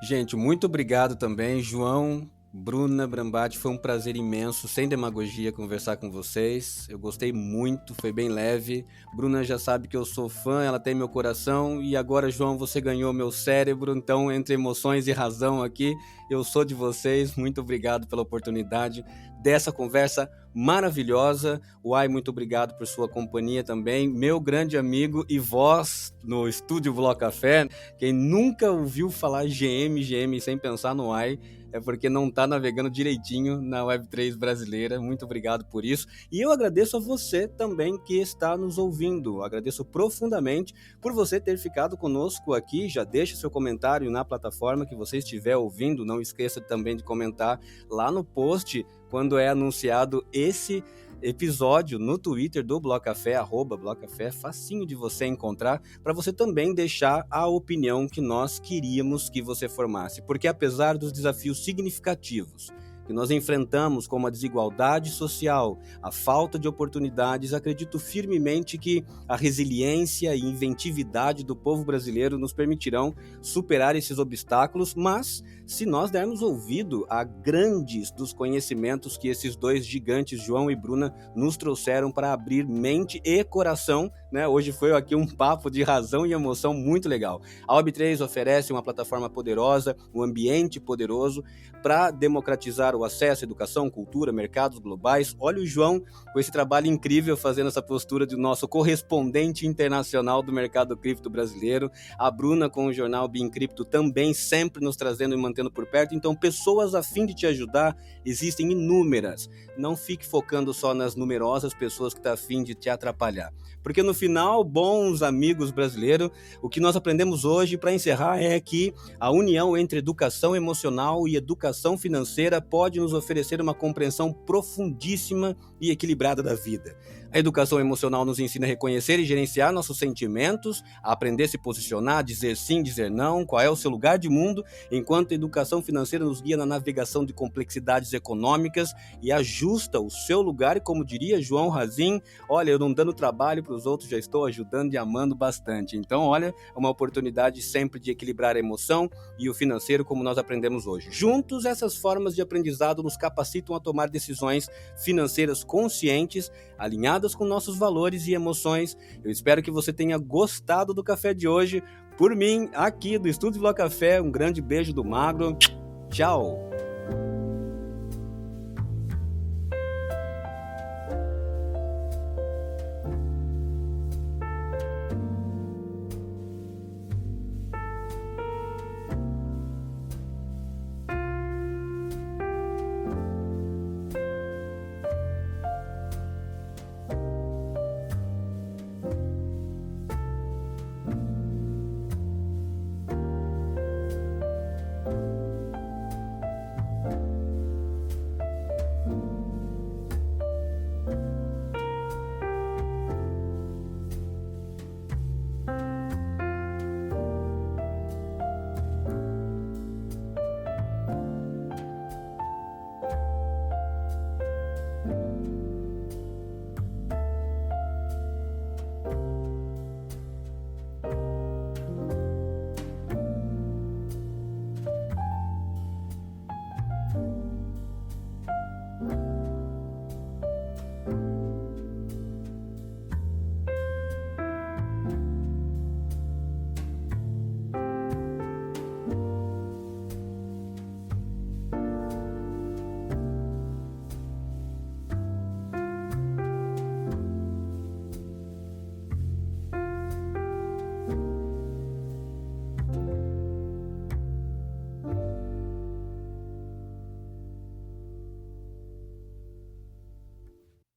Gente, muito obrigado também, João, Bruna Brambati, foi um prazer imenso, sem demagogia, conversar com vocês. Eu gostei muito, foi bem leve. Bruna já sabe que eu sou fã, ela tem meu coração. E agora, João, você ganhou meu cérebro. Então, entre emoções e razão aqui, eu sou de vocês. Muito obrigado pela oportunidade dessa conversa maravilhosa. Uai, muito obrigado por sua companhia também. Meu grande amigo e voz no Estúdio Bloco Café. Quem nunca ouviu falar GM sem pensar no Uai, é porque não está navegando direitinho na Web3 brasileira. Muito obrigado por isso. E eu agradeço a você também que está nos ouvindo. Agradeço profundamente por você ter ficado conosco aqui. Já deixa seu comentário na plataforma que você estiver ouvindo. Não esqueça também de comentar lá no post quando é anunciado esse episódio no Twitter do Bloco Café, @blocafé, facinho de você encontrar, para você também deixar a opinião que nós queríamos que você formasse. Porque apesar dos desafios significativos que nós enfrentamos, como a desigualdade social, a falta de oportunidades, acredito firmemente que a resiliência e inventividade do povo brasileiro nos permitirão superar esses obstáculos, mas se nós dermos ouvido a grandes dos conhecimentos que esses dois gigantes, João e Bruna, nos trouxeram para abrir mente e coração, né? Hoje foi aqui um papo de razão e emoção muito legal. A Web3 oferece uma plataforma poderosa, um ambiente poderoso para democratizar o acesso à educação, cultura, mercados globais. Olha o João com esse trabalho incrível fazendo essa postura de nosso correspondente internacional do mercado cripto brasileiro. A Bruna com o jornal Bean Cripto também sempre nos trazendo e mantendo por perto. Então, pessoas a fim de te ajudar existem inúmeras. Não fique focando só nas numerosas pessoas que estão a fim de te atrapalhar. Porque no final, bons amigos brasileiros, o que nós aprendemos hoje, para encerrar, é que a união entre educação emocional e educação financeira pode nos oferecer uma compreensão profundíssima e equilibrada da vida. A educação emocional nos ensina a reconhecer e gerenciar nossos sentimentos, a aprender a se posicionar, dizer sim, dizer não, qual é o seu lugar de mundo, enquanto a educação financeira nos guia na navegação de complexidades econômicas e ajusta o seu lugar, e como diria João Razin, olha, eu não dando trabalho para os outros, já estou ajudando e amando bastante. Então, olha, é uma oportunidade sempre de equilibrar a emoção e o financeiro como nós aprendemos hoje. Juntos, essas formas de aprendizado nos capacitam a tomar decisões financeiras conscientes, alinhadas com nossos valores e emoções. Eu espero que você tenha gostado do café de hoje. Por mim, aqui do Estúdio Bloco Café, um grande beijo do Magro. Tchau!